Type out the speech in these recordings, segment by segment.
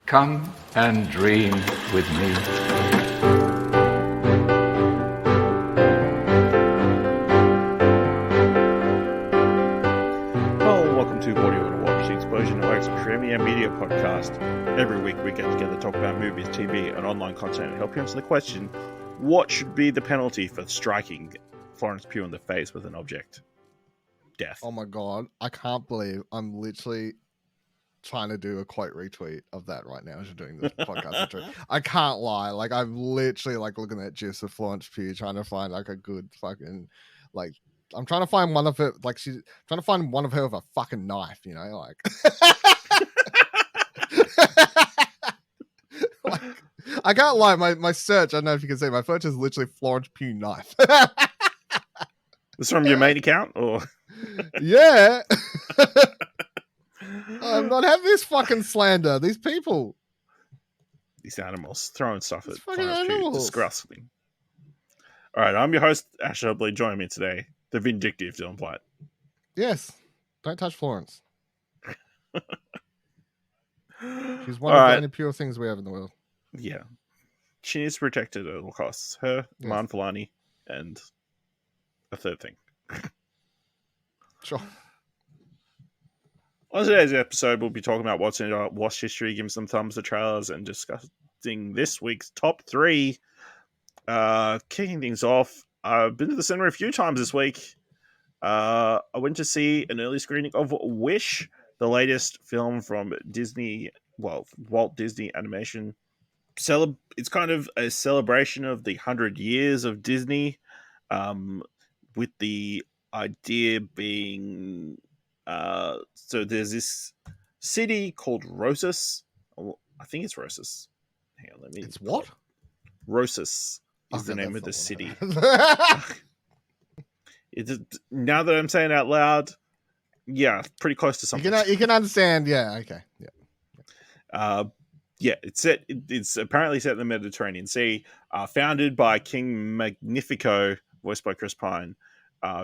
Come and dream with me. Hello, welcome to What Do You Want to Watch, the Explosion Awaits Premier Media Podcast. Every week we get together to talk about movies, TV, and online content and help you answer the question, what should be the penalty for striking Florence Pugh in the face with an object? Death. Oh my god, I can't believe I'm literally trying to do a quote retweet of that right now as you're doing this podcast. I can't lie, like I'm literally like looking at gifs of Florence Pugh trying to find like a good fucking like I'm trying to find one of her, like she's trying to find one of her with a fucking knife, you know, like, like I can't lie, my search, I don't know if you can see, my search is literally Florence Pugh knife. This from your main account or yeah. I'm not having this fucking slander. These people. These animals throwing stuff These at fucking Florence Pugh. animals. Disgusting. Alright, I'm your host, Ash Hubley. Joining me today, the vindictive Dylan Platt. Yes. Don't touch Florence. She's one of the only pure things we have in the world. Yeah. She needs protected at all costs. Her, Yes. Man Filani, and a third thing. Sure. On today's episode, we'll be talking about what's in our watch history, giving some thumbs to trailers, and discussing this week's top 3. Kicking things off, I've been to the cinema a few times this week. I went to see an early screening of Wish, the latest film from Disney, Walt Disney Animation. It's kind of a celebration of the 100 years of Disney, with the idea being... so there's this city called Rosas. I think it's Rosas. Hang on, It's what? Rosas is Okay, the name that's of the not city. what Now that I'm saying it out loud, yeah, pretty close to something. you can understand. Yeah. Okay. Yeah. It's apparently set in the Mediterranean Sea. Founded by King Magnifico, voiced by Chris Pine,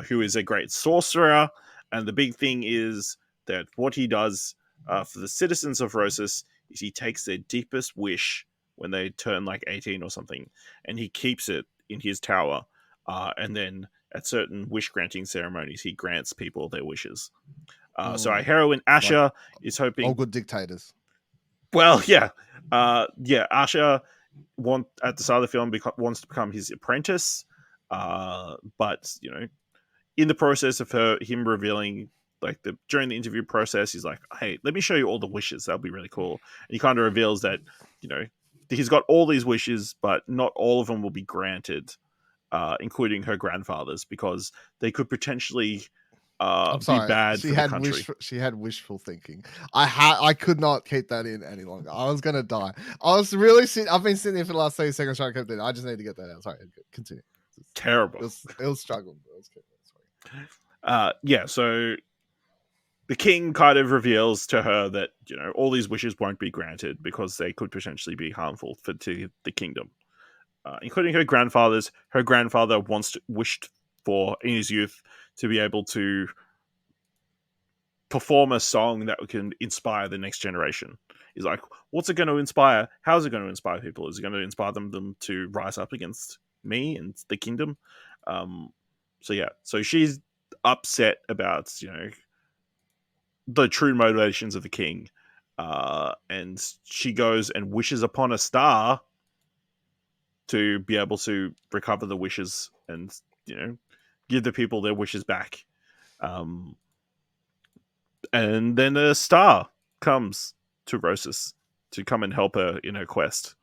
who is a great sorcerer. And the big thing is that what he does for the citizens of Rosas is he takes their deepest wish when they turn like 18 or something, and he keeps it in his tower. And then at certain wish granting ceremonies, he grants people their wishes. So our heroine Asha is hoping... All good dictators. Well, yeah. Asha at the start of the film wants to become his apprentice. But, you know, in the process of him revealing, like during the interview process, he's like, hey, let me show you all the wishes. That'll be really cool. And he kind of reveals that, you know, he's got all these wishes, but not all of them will be granted, including her grandfather's, because they could potentially I'm sorry, be bad for the country. She had wishful thinking. I could not keep that in any longer. I was going to die. I've been sitting here for the last 30 seconds trying to keep that in. I just need to get that out. Sorry, continue. Terrible. It was struggling. So the king kind of reveals to her that, you know, all these wishes won't be granted because they could potentially be harmful to the kingdom, including her grandfather's. Her grandfather wished for in his youth to be able to perform a song that can inspire the next generation. He's like, what's it going to inspire? How's it going to inspire people? Is it going to inspire them to rise up against me and the kingdom? So she's upset about, you know, the true motivations of the king, and she goes and wishes upon a star to be able to recover the wishes and, you know, give the people their wishes back. And then a star comes to Rosas to come and help her in her quest.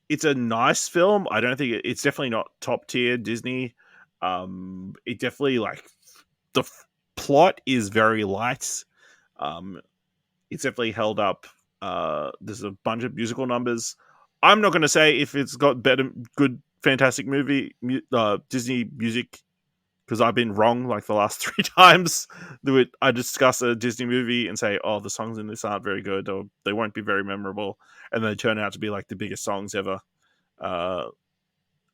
It's a nice film. I don't think it's definitely not top tier Disney. It definitely, like, the plot is very light. It's definitely held up. There's a bunch of musical numbers. I'm not going to say if it's got good, fantastic Disney music, because I've been wrong like the last 3 times. I discuss a Disney movie and say, oh, the songs in this aren't very good, or they won't be very memorable, and they turn out to be like the biggest songs ever of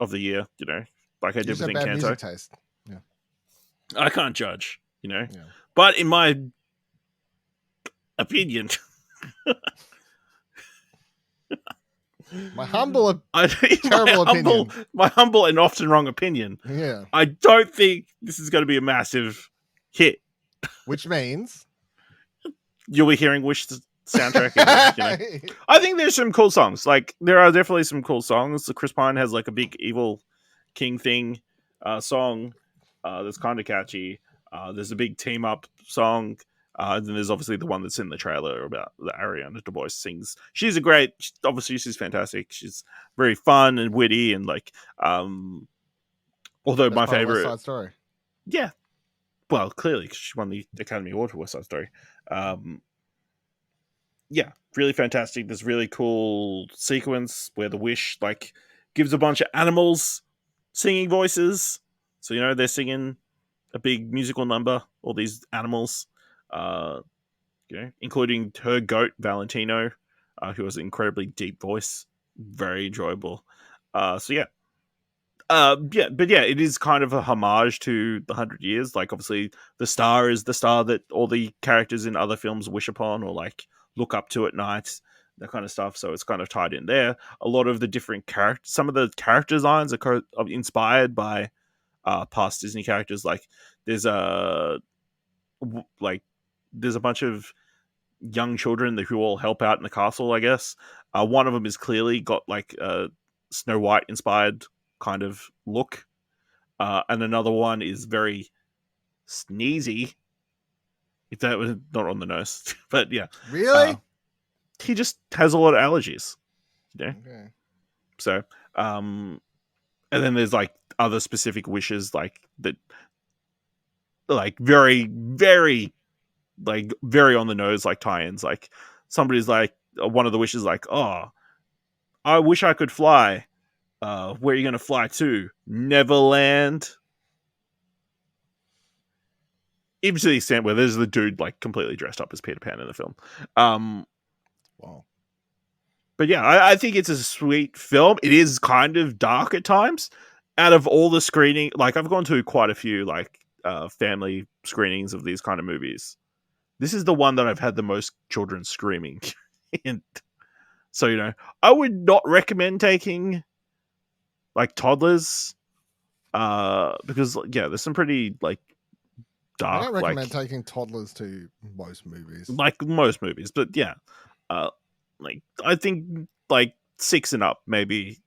the year, you know, like I did with Encanto. Music taste. Yeah. I can't judge, you know. Yeah. But in my opinion. My humble, Terrible opinion. My humble and often wrong opinion. Yeah. I don't think this is going to be a massive hit. Which means you'll be hearing Wish soundtrack. And, I think there's some cool songs. Like there are definitely some cool songs. Chris Pine has like a big evil king thing song that's kind of catchy. There's a big team up song. Then there's obviously the one that's in the trailer about the Ariana DeBose sings. She's obviously she's fantastic. She's very fun and witty and like, although my favorite West Side Story. Yeah. Well, clearly she won the Academy Award for West Side Story. Yeah, really fantastic. This really cool sequence where the Wish like gives a bunch of animals singing voices. So, they're singing a big musical number, all these animals, including her goat, Valentino, who has an incredibly deep voice. Very enjoyable. But it is kind of a homage to the 100 Years. Like, obviously, the star is the star that all the characters in other films wish upon or, like, look up to at night, that kind of stuff. So it's kind of tied in there. A lot of the different characters, some of the character designs are inspired by past Disney characters. Like, there's a bunch of young children who all help out in the castle, I guess. One of them is clearly got, like, a Snow White inspired kind of look, and another one is very sneezy, if that was not on the nose. But yeah, really, he just has a lot of allergies, Okay. So and then there's like other specific wishes like that, like very very like very on the nose, like tie-ins. Like somebody's like, one of the wishes like, oh, I wish I could fly. Where are you going to fly to? Neverland. Even to the extent where there's the dude like completely dressed up as Peter Pan in the film. Wow. But yeah, I think it's a sweet film. It is kind of dark at times. Out of all the screening, like I've gone to quite a few like family screenings of these kind of movies. This is the one that I've had the most children screaming. And so, I would not recommend taking like toddlers, because there's some pretty like dark. I don't recommend taking toddlers to most movies. Like most movies, but yeah, like I think like 6 and up, maybe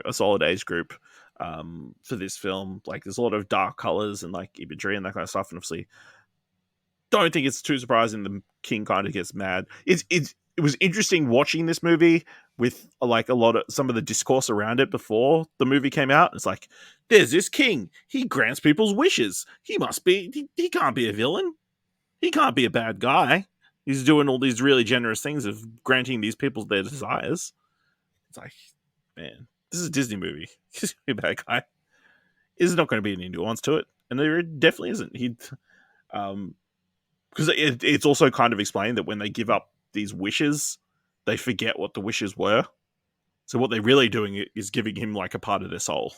a solid age group for this film. Like there's a lot of dark colors and like imagery and that kind of stuff, and obviously, don't think it's too surprising the king kind of gets mad. It was interesting watching this movie with like a lot of some of the discourse around it before the movie came out. It's like, there's this king. He grants people's wishes. He must be. He can't be a villain. He can't be a bad guy. He's doing all these really generous things of granting these people their desires. It's like, man, this is a Disney movie. He's a bad guy. There's not going to be any nuance to it, and there definitely isn't. Because it's also kind of explained that when they give up these wishes, they forget what the wishes were. So what they're really doing is giving him like a part of their soul,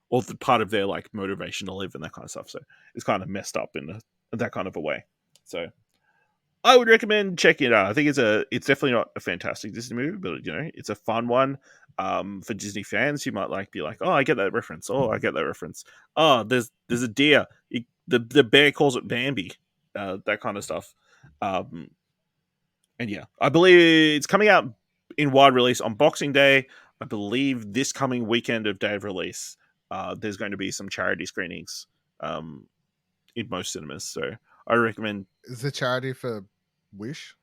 or the part of their like motivation to live and that kind of stuff. So it's kind of messed up in that kind of a way. So I would recommend checking it out. I think it's definitely not a fantastic Disney movie, but it's a fun one. For Disney fans, you might be like, oh, I get that reference. Oh, I get that reference. Oh, there's a deer. The bear calls it Bambi. That kind of stuff. And yeah, I believe it's coming out in wide release on Boxing Day. I believe this coming weekend of day of release, there's going to be some charity screenings in most cinemas. So I recommend. Is the charity for Wish?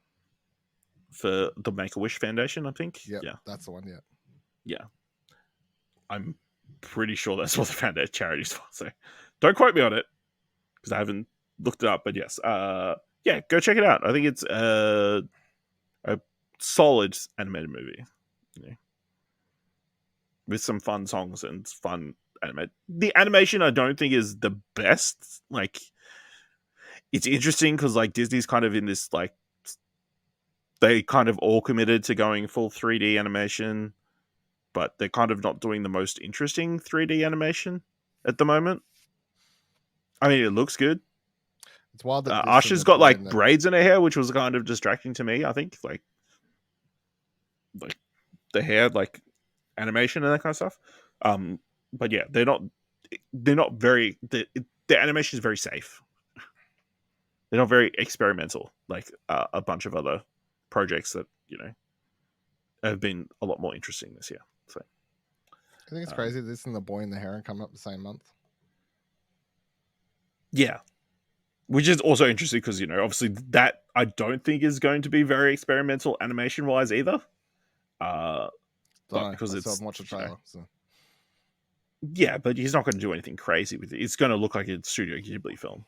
For the Make-A-Wish Foundation, I think. Yep, yeah, that's the one. Yeah, I'm pretty sure that's what the charity's for. So don't quote me on it because I haven't looked it up. But yes, yeah, go check it out. I think it's a solid animated movie, with some fun songs and fun animate. The animation I don't think is the best. Like, it's interesting because like Disney's kind of in this like, they kind of all committed to going full 3D animation, but they're kind of not doing the most interesting 3D animation at the moment. I mean, it looks good. It's wild that this is Asha's the got boy like in the- braids in her hair, which was kind of distracting to me. I think like the hair, like animation and that kind of stuff. But yeah, they're not very. The animation is very safe. They're not very experimental, like a bunch of other projects that have been a lot more interesting this year. So I think it's crazy. This and the boy in the heron coming up the same month. yeah, which is also interesting because obviously that I don't think is going to be very experimental animation wise either. But because I it's still haven't watched the trailer, so yeah, but he's not going to do anything crazy with it. It's going to look like a Studio Ghibli film.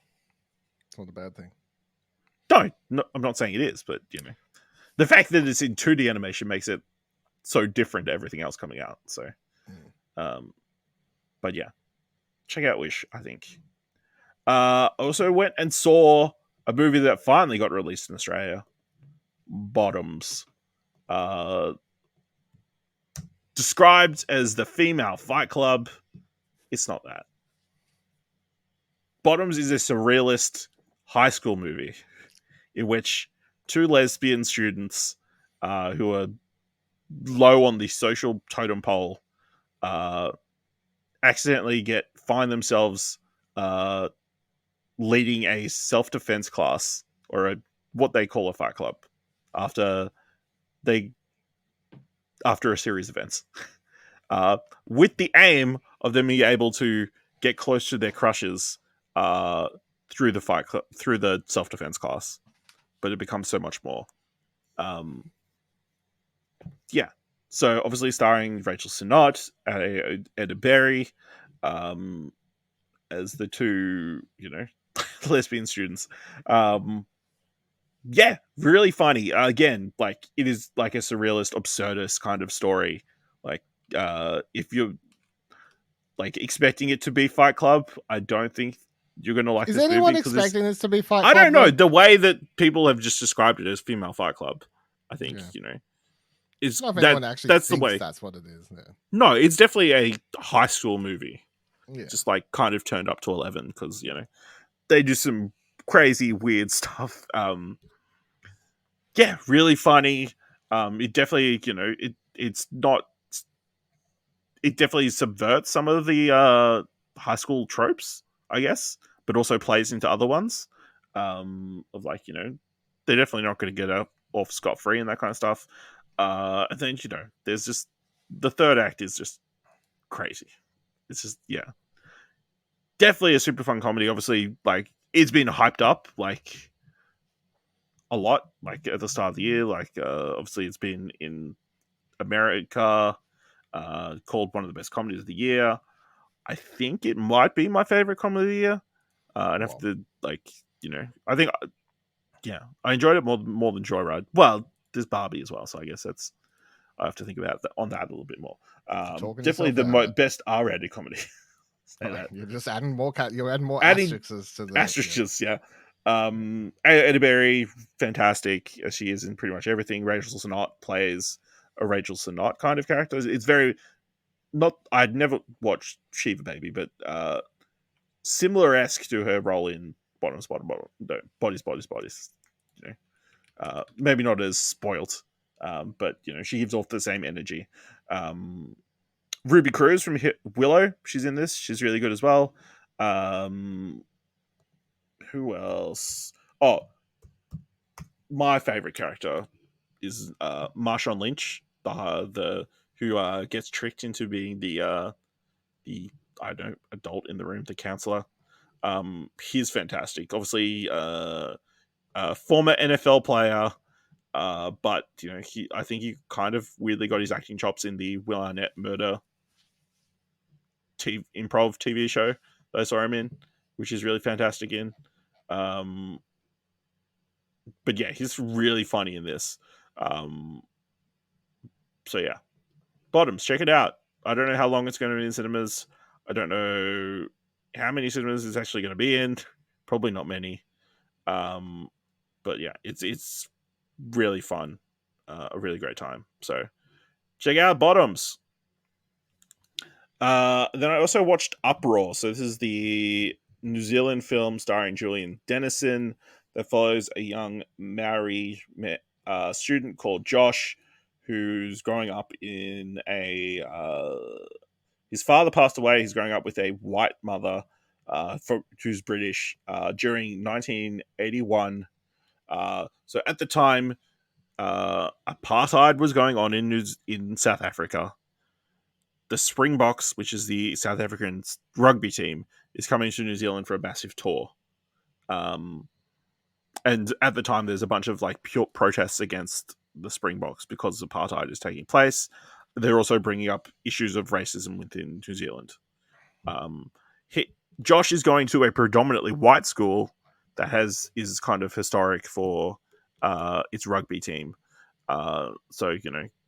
it's not a bad thing. No, I'm not saying it is, but the fact that it's in 2D animation makes it so different to everything else coming out. So, but yeah, check out Wish. I think. Also went and saw a movie that finally got released in Australia, Bottoms. Described as the female Fight Club, it's not that. Bottoms is a surrealist high school movie in which two lesbian students who are low on the social totem pole accidentally find themselves leading a self-defense class or what they call a fight club after a series of events with the aim of them being able to get close to their crushes through the self-defense class, but it becomes so much more. Yeah, so obviously starring Rachel Sennott, Eda Berry, as the two lesbian students. Yeah, really funny. Again, like it is like a surrealist, absurdist kind of story. Like if you're like expecting it to be Fight Club, I don't think you're gonna like Is this anyone movie. expecting this to be Fight I Club? don't know. though? The way that people have just described it as female Fight Club, I think is I don't know if anyone actually that's the thinks way. that's what it is. Yeah. No, it's definitely a high school movie. Yeah. Just like kind of turned up to 11 because they do some crazy weird stuff. Yeah, really funny. It definitely it's not. It definitely subverts some of the high school tropes, I guess, but also plays into other ones. Of like they're definitely not going to get off scot free and that kind of stuff. And then there's just the third act is just crazy. It's just definitely a super fun comedy. Obviously, like it's been hyped up like a lot, like at the start of the year. Like obviously, it's been in America, called one of the best comedies of the year. I think it might be my favorite comedy of the year. I'd have to I think I enjoyed it more than Joyride. Well, there's Barbie as well, so I guess I have to think about that a little bit more. Definitely the best R-rated comedy. You're just adding more Adding asterisks to the asterisks, yeah. Eda Berry, fantastic as she is in pretty much everything. Rachel Sennott plays a Rachel Sennott kind of character. It's very not. I'd never watched Shiva Baby, but similar-esque to her role in Bottoms. No, Bodies. Maybe not as spoilt, but she gives off the same energy. Ruby Cruz from Willow, she's in this. She's really good as well. Who else? Oh, my favorite character is Marshawn Lynch, the who gets tricked into being the I don't know, adult in the room, the counselor. He's fantastic. Obviously, former NFL player, but I think he kind of weirdly got his acting chops in the Will Arnett murder improv TV show that I saw him in, which is really fantastic in. But yeah, he's really funny in this. So yeah, Bottoms, check it out. I don't know how long it's going to be in cinemas. I don't know how many cinemas it's actually going to be in. Probably not many. But yeah, it's really fun. A really great time. So check out Bottoms. Then I also watched Uproar. So this is the New Zealand film starring Julian Dennison that follows a young Maori student called Josh, who's growing up in a. His father passed away. He's growing up with a white mother, who's British, during 1981. So at the time, apartheid was going on in South Africa. The Springboks, which is the South African rugby team, is coming to New Zealand for a massive tour. And at the time, there's a bunch of like pure protests against the Springboks because apartheid is taking place. They're also bringing up issues of racism within New Zealand. Josh is going to a predominantly white school that is kind of historic for its rugby team. So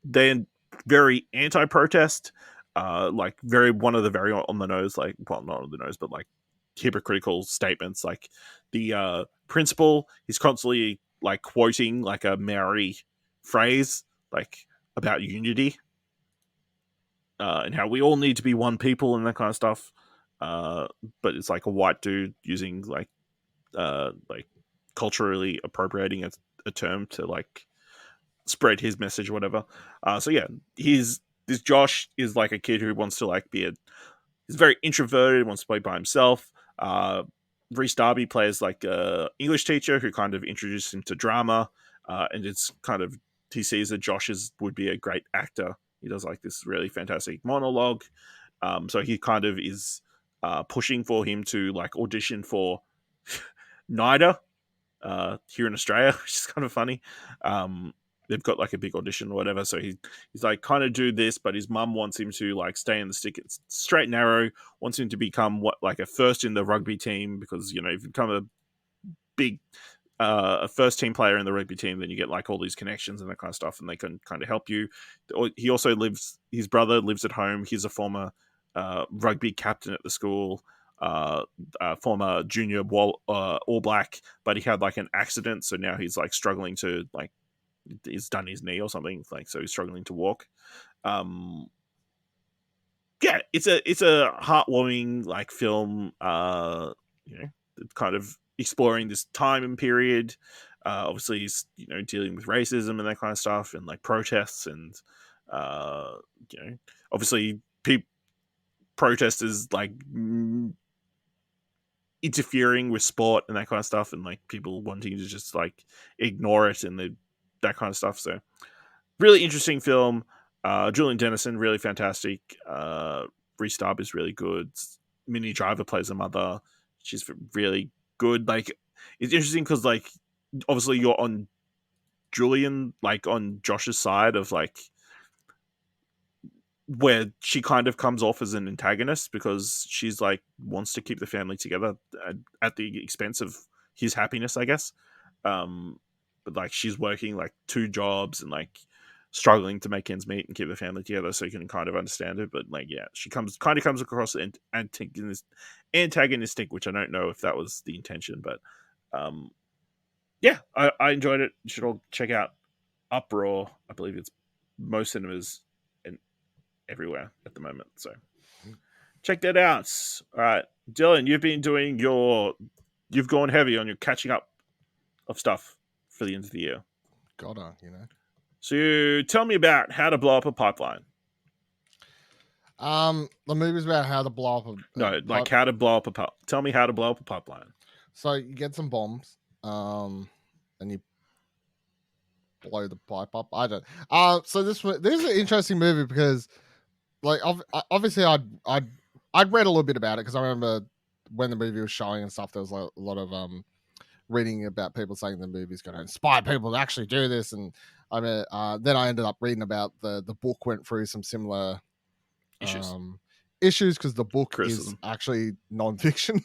they're very anti-protest, like one of the very on the nose, like, well, not on the nose, but like hypocritical statements. Like the principal is constantly like quoting like a Maori phrase, like about unity, and how we all need to be one people and that kind of stuff. But it's like a white dude using like culturally appropriating a term to like spread his message or whatever. So yeah, this Josh is like a kid who wants to like he's very introverted, wants to play by himself. Rhys Darby plays like a English teacher who kind of introduced him to drama, and it's kind of, he sees that Josh would be a great actor. He does like this really fantastic monologue. So he kind of is pushing for him to like audition for NIDA here in Australia, which is kind of funny. They've got like a big audition or whatever, so he's like kind of do this, but his mum wants him to like stay in the stick. It's straight and narrow. Wants him to become like a first in the rugby team, because if you become a big a first team player in the rugby team, then you get like all these connections and that kind of stuff, and they can kind of help you. He also his brother lives at home. He's a former rugby captain at the school, former junior All Black, but he had like an accident, so now he's like struggling to like, he's done his knee or something, like, so he's struggling to walk. Yeah, it's a heartwarming like film, kind of exploring this time and period. Obviously he's dealing with racism and that kind of stuff, and like protests, and obviously protesters like interfering with sport and that kind of stuff, and like people wanting to just like ignore it and that kind of stuff. So really interesting film. Julian Dennison, really fantastic. Rhys Darby is really good. Minnie Driver plays a mother. She's really good. Like, it's interesting because like obviously you're on Julian, like on Josh's side of like where she kind of comes off as an antagonist, because she's like wants to keep the family together at the expense of his happiness, I guess. But like she's working like 2 jobs and like struggling to make ends meet and keep the family together, so you can kind of understand it. But like, yeah, she comes across antagonistic, which I don't know if that was the intention, but yeah, I enjoyed it. You should all check out Uproar. I believe it's most cinemas and everywhere at the moment, so check that out. All right, Dylan, you've gone heavy on your catching up of stuff for the end of the year. Gotta. So tell me about How to Blow Up a Pipeline. The movie's about how to blow up how to blow up a tell me how to blow up a pipeline. So you get some bombs, and you blow the pipe up. I don't. So this is an interesting movie because, like, obviously I'd read a little bit about it, because I remember when the movie was showing and stuff, there was a lot of reading about people saying the movie's going to inspire people to actually do this, and I mean, then I ended up reading about the book went through some similar issues, because the book is actually non-fiction.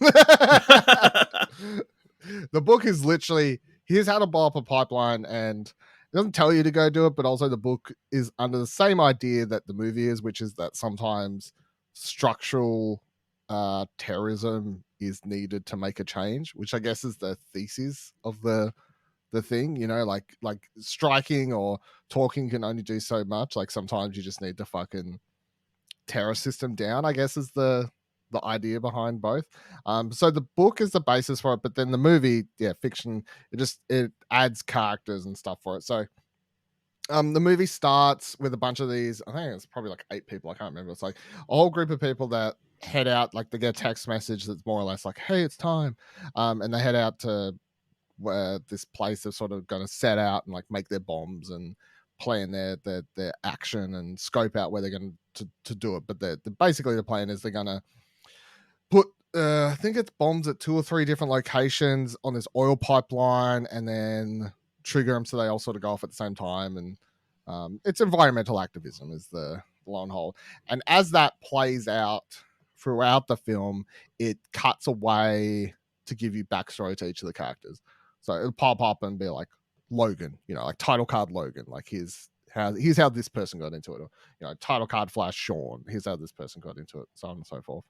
The book is literally, here's how to blow up a pipeline, and it doesn't tell you to go do it, but also the book is under the same idea that the movie is, which is that sometimes structural terrorism is needed to make a change, which I guess is the thesis of the thing, like striking or talking can only do so much. Like sometimes you just need to fucking tear a system down, I guess is the the idea behind both. So the book is the basis for it, but then the movie, fiction, it adds characters and stuff for it. So the movie starts with a bunch of these, I think it's probably like 8 people, I can't remember. It's like a whole group of people that head out, like they get a text message that's more or less like, hey, it's time. And they head out to where this place is sort of going to set out and like make their bombs and plan their action and scope out where they're going to do it. But basically the plan is they're going to put I think it's bombs at 2 or 3 different locations on this oil pipeline, and then trigger them so they all sort of go off at the same time. And it's environmental activism is the long haul. And as that plays out throughout the film, it cuts away to give you backstory to each of the characters. So it'll pop up and be like Logan, like title card Logan, like here's how this person got into it, or title card Flash Sean, here's how this person got into it, so on and so forth.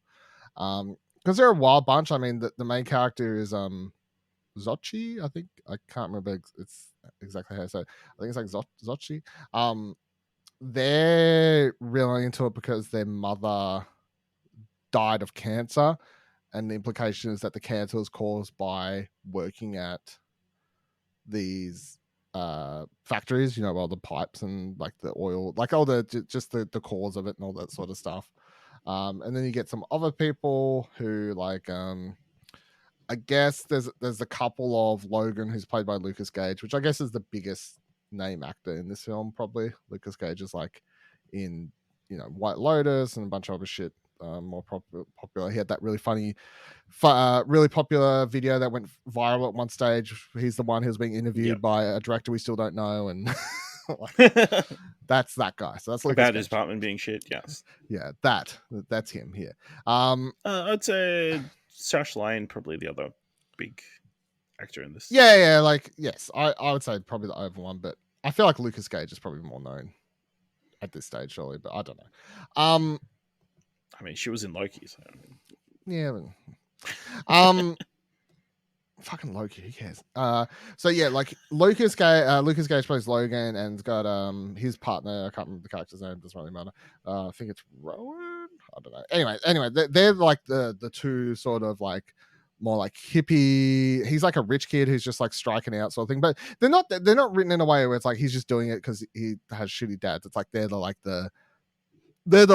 Because they're a wild bunch. I mean, the main character is Zochi, I think. I can't remember it's exactly how to say it. I think it's like Zochi. They're really into it because their mother died of cancer, and the implication is that the cancer was caused by working at these factories, all the pipes and like the oil, like all the just the cause of it and all that sort of stuff. And then you get some other people who like I guess there's a couple of Logan who's played by Lucas Gage, which I guess is the biggest name actor in this film. Probably Lucas Gage is like in White Lotus and a bunch of other shit. More popular. He had that really funny, really popular video that went viral at one stage. He's the one who's being interviewed by a director we still don't know, and that's that guy. So that's Lucas about Gage. his apartment being shit. Yes, yeah, that's him here. I'd say Sash Lane probably the other big actor in this. Yeah, like yes, I would say probably the over one, but I feel like Lucas Gage is probably more known at this stage, surely, but I don't know. I mean, she was in Loki, so yeah. But, fucking Loki, who cares? So yeah, like Lucas Gage plays Logan, and has got his partner. I can't remember the character's name. Doesn't really matter. I think it's Rowan. I don't know. Anyway, they're like the two sort of like more like hippie. He's like a rich kid who's just like striking out sort of thing. But they're not written in a way where it's like he's just doing it because he has shitty dads. It's like they're the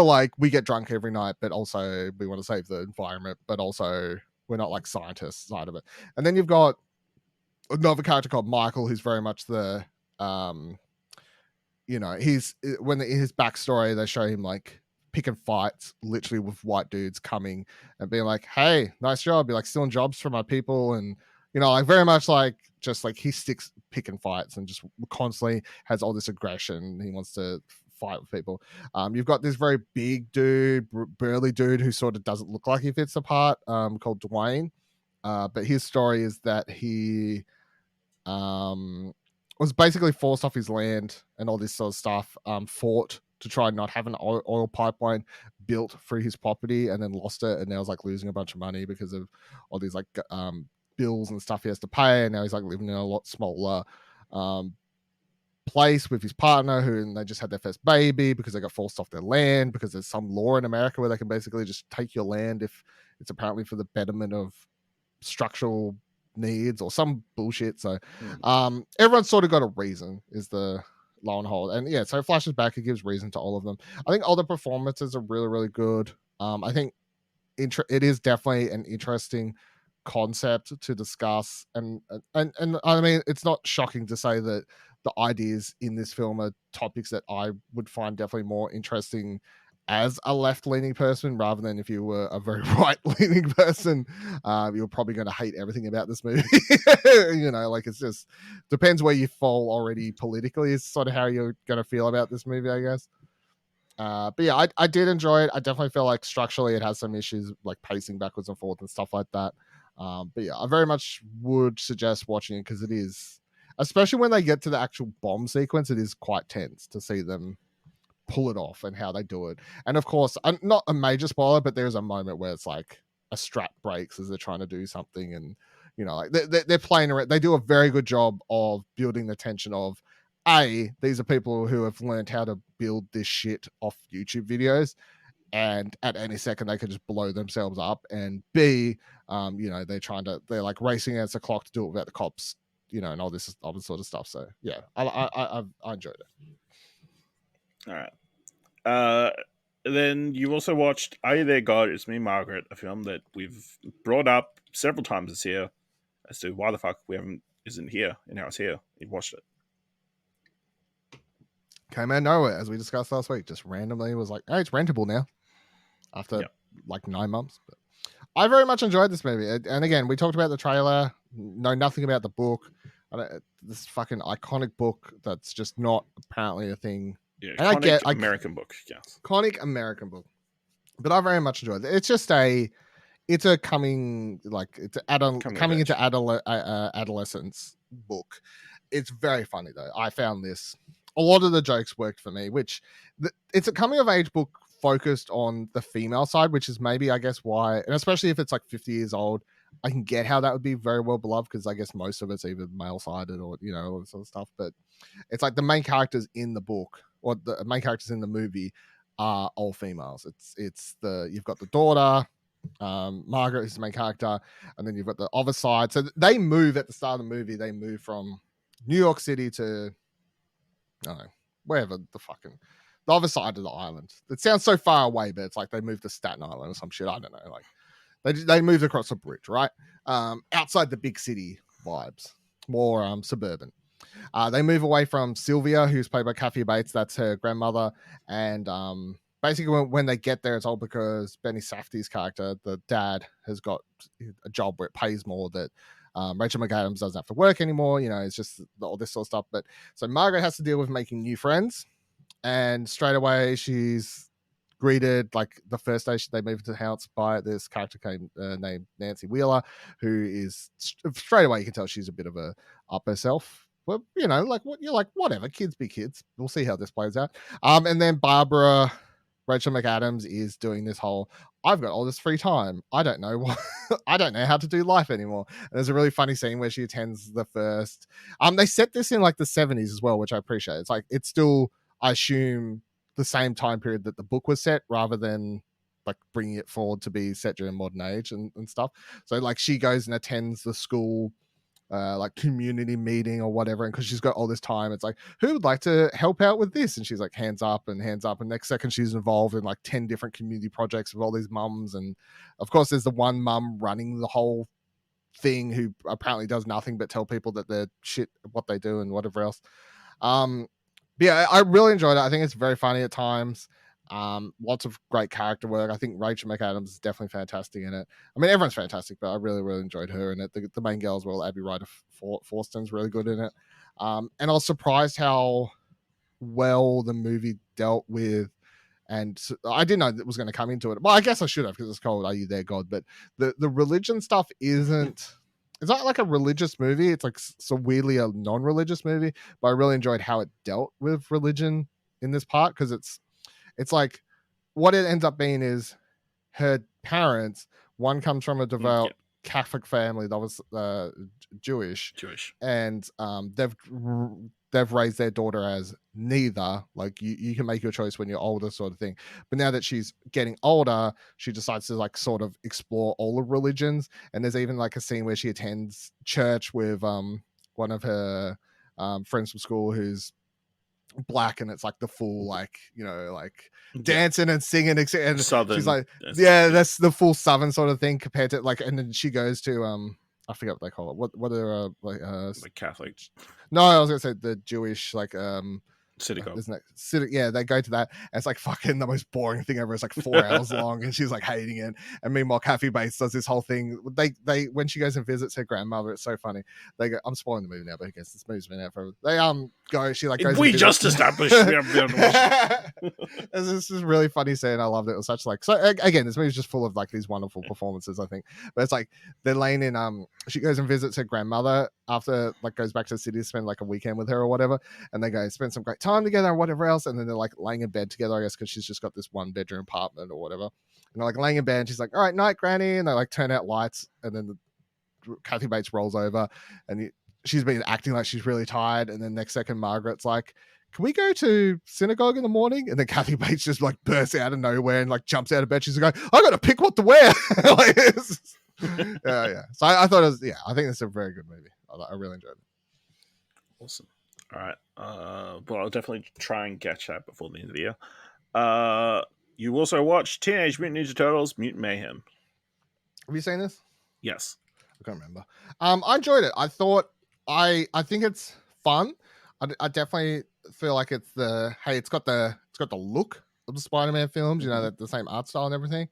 like we get drunk every night, but also we want to save the environment, but also we're not like scientists side of it. And then you've got another character called Michael, who's very much the he's when in his backstory they show him like picking fights literally with white dudes coming and being like, hey, nice job, be like stealing jobs from my people, and like very much like just like he sticks picking fights and just constantly has all this aggression. He wants to fight with people. You've got this very big dude, burly dude who sort of doesn't look like he fits the part, called Dwayne. But his story is that he was basically forced off his land and all this sort of stuff, fought to try and not have an oil pipeline built through his property, and then lost it, and now he's like losing a bunch of money because of all these like bills and stuff he has to pay, and now he's like living in a lot smaller place with his partner, and they just had their first baby because they got forced off their land because there's some law in America where they can basically just take your land if it's apparently for the betterment of structural needs or some bullshit. So everyone's sort of got a reason is the low and hold. And yeah, so it flashes back, it gives reason to all of them. I think all the performances are really, really good. I think it is definitely an interesting concept to discuss, and I mean, it's not shocking to say that the ideas in this film are topics that I would find definitely more interesting as a left-leaning person rather than if you were a very right-leaning person. You're probably going to hate everything about this movie. Like it's just depends where you fall already politically is sort of how you're going to feel about this movie, I guess. But yeah, I did enjoy it. I definitely feel like structurally it has some issues like pacing backwards and forwards and stuff like that. But yeah, I very much would suggest watching it because it is, especially when they get to the actual bomb sequence, it is quite tense to see them pull it off and how they do it. And of course, not a major spoiler, but there's a moment where it's like a strap breaks as they're trying to do something, and like they're playing around. They do a very good job of building the tension of these are people who have learned how to build this shit off YouTube videos, and at any second they could just blow themselves up, and B, they're like racing against the clock to do it without the cops, and all this other sort of stuff. So yeah, I enjoyed it. All right. Then you also watched Are You There, God? It's Me, Margaret, a film that we've brought up several times this year as to why the fuck isn't here, and now it's here. You've watched it. Came out of nowhere, as we discussed last week. Just randomly was like, hey, it's rentable now after like 9 months. But I very much enjoyed this movie. And again, we talked about the trailer, know nothing about the book. This fucking iconic book that's just not apparently a thing. Yeah, and iconic American book, yes. Iconic American book. But I very much enjoyed it. It's just coming into adolescence book. It's very funny though. I found this. A lot of the jokes worked for me, it's a coming of age book focused on the female side, which is maybe, I guess, why, and especially if it's like 50 years old, I can get how that would be very well beloved, because I guess most of it's either male sided or, all this sort of stuff. But it's like the main characters in the book or the main characters in the movie are all females. You've got the daughter, Margaret, who's the main character, and then you've got the other side. So they move at the start of the movie, they move from New York City to, I don't know, wherever the other side of the island. It sounds so far away, but it's like they moved to Staten Island or some shit. I don't know. Like they moved across a bridge, right? Outside the big city vibes, more suburban. They move away from Sylvia, who's played by Kathy Bates. That's her grandmother. And basically when they get there, it's all because Benny Safdie's character, the dad, has got a job where it pays more, that Rachel McAdams doesn't have to work anymore. It's just all this sort of stuff. But so Margaret has to deal with making new friends, and straight away she's greeted, like the first day they move to the house, by this character named Nancy Wheeler, who is straight away you can tell she's a bit of a up herself. But whatever, kids be kids. We'll see how this plays out. And then Rachel McAdams is doing this whole, I've got all this free time. I don't know I don't know how to do life anymore. And there's a really funny scene where she attends the first. They set this in like the 70s as well, which I appreciate. It's like it's still, I assume, the same time period that the book was set, rather than like bringing it forward to be set during modern age and stuff. So like she goes and attends the school like community meeting or whatever, and because she's got all this time, it's like, who would like to help out with this? And she's like, hands up, and next second she's involved in like 10 different community projects with all these mums, and of course there's the one mum running the whole thing who apparently does nothing but tell people that they're shit at what they do and whatever else. Yeah, I really enjoyed it. I think it's very funny at times. Lots of great character work. I think Rachel McAdams is definitely fantastic in it. I mean, everyone's fantastic, but I really, really enjoyed her in it. The main girl as well, Abby Ryder Forston's really good in it. And I was surprised how well the movie dealt with, and I didn't know that was going to come into it. Well, I guess I should have, because it's called Are You There, God? But the religion stuff isn't. It's not like a religious movie. It's like so weirdly a non-religious movie. But I really enjoyed how it dealt with religion in this part, because it's like what it ends up being is her parents. One comes from a devout Catholic family that was Jewish, and they've raised their daughter as neither. Like you can make your choice when you're older, sort of thing. But now that she's getting older, she decides to like sort of explore all the religions. And there's even like a scene where she attends church with one of her friends from school who's black, and it's like the full like like dancing and singing, and Southern, she's like that's the full Southern sort of thing compared to like, and then she goes to I forget what they call it, what are like Catholic, no, I was gonna say the Jewish like synagogue, isn't it? Yeah, they go to that, and it's like fucking the most boring thing ever. It's like 4 hours long, and she's like hating it. And meanwhile, Kathy Bates does this whole thing. They when she goes and visits her grandmother, it's so funny. They go, I'm spoiling the movie now, but I guess this movie's been out forever. They go, she like goes. We just established we haven't been able to watch it. This is really funny scene. I loved it. It was such like, so again, this movie's just full of like these wonderful performances, I think. But it's like they're laying in she goes and visits her grandmother after, like, goes back to the city to spend like a weekend with her or whatever, and they go spend some great time together or whatever else, and then they're like laying in bed together, I guess, because she's just got this 1-bedroom apartment or whatever, and they're like laying in bed, and she's like, all right, night, Granny, and they like turn out lights, and then Kathy Bates rolls over, and she's been acting like she's really tired, and then next second Margaret's like, can we go to synagogue in the morning? And then Kathy Bates just like bursts out of nowhere and like jumps out of bed. She's like, I gotta pick what to wear. Like, yeah. So I thought it was, I think it's a very good movie. I really enjoyed it. Awesome. All right. Well, I'll definitely try and catch that before the end of the year. You also watched Teenage Mutant Ninja Turtles: Mutant Mayhem. Have you seen this? Yes. I can't remember. I enjoyed it. I thought I think it's fun. I definitely feel like it's got the look of the Spider-Man films, you know, the same art style and everything.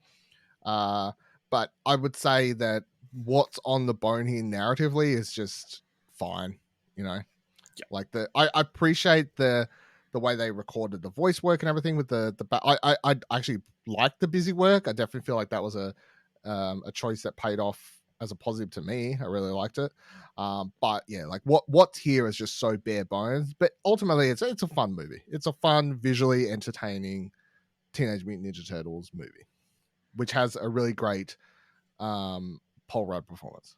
But I would say that what's on the bone here narratively is just fine, you know. Yeah. Like I appreciate the way they recorded the voice work and everything with I actually like the busy work. I definitely feel like that was a choice that paid off as a positive to me. I really liked it. But yeah, like what's here is just so bare bones. But ultimately, it's a fun movie. It's a fun, visually entertaining Teenage Mutant Ninja Turtles movie, which has a really great Paul Rudd performance.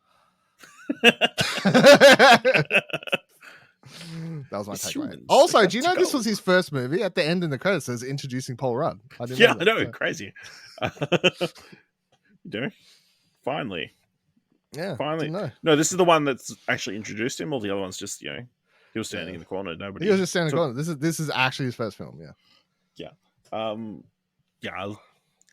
That was my takeaway. Also, do you know this was his first movie? At the end in the credits says introducing Paul Rudd. I know. Crazy. You know, finally. Yeah, finally. No, this is the one that's actually introduced him. All the other ones just, you know, he was standing in the corner. Nobody. He was just standing in the corner. This is actually his first film. Yeah.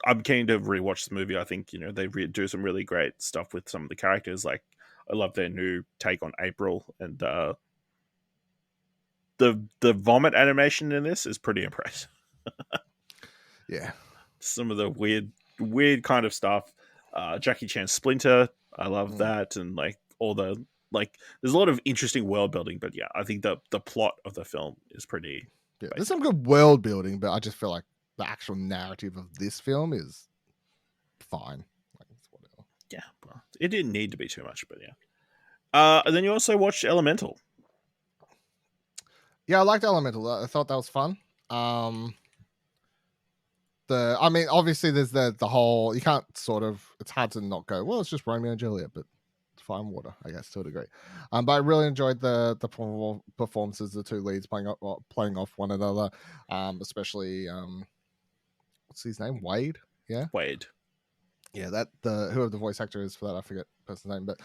I'm keen to rewatch the movie. I think, you know, they do some really great stuff with some of the characters. Like, I love their new take on April, and the vomit animation in this is pretty impressive. Yeah, some of the weird kind of stuff. Jackie Chan's Splinter, I love that, and like all the there's a lot of interesting world building. But yeah, I think the plot of the film is pretty. Yeah, there's some good world building, but I just feel like the actual narrative of this film is fine. Like, it's whatever. Yeah, well, it didn't need to be too much, but yeah. And then you also watched Elemental. Yeah, I liked Elemental. I thought that was fun. Obviously there's the whole, you can't it's hard to not go, well, it's just Romeo and Juliet, but it's fine water, I guess, to a degree. But I really enjoyed the performances, the two leads playing off one another, especially what's his name, Wade. Yeah, that whoever the voice actor is for that, I forget the person's name, but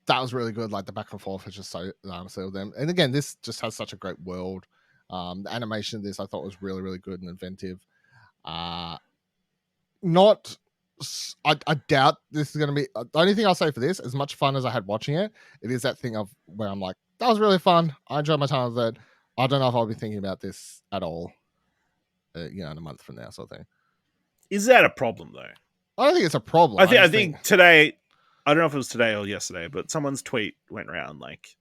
that was really good. Like, the back and forth is just so sealed them. And again, this just has such a great world. The animation of this I thought was really, really good and inventive. I doubt this is going to be the only thing I'll say for this. As much fun as I had watching it, it is that thing of where I'm like, that was really fun. I enjoyed my time with it. I don't know if I'll be thinking about this at all, in a month from now, sort of thing. Is that a problem though? I don't think it's a problem. I think today, I don't know if it was today or yesterday, but someone's tweet went around like,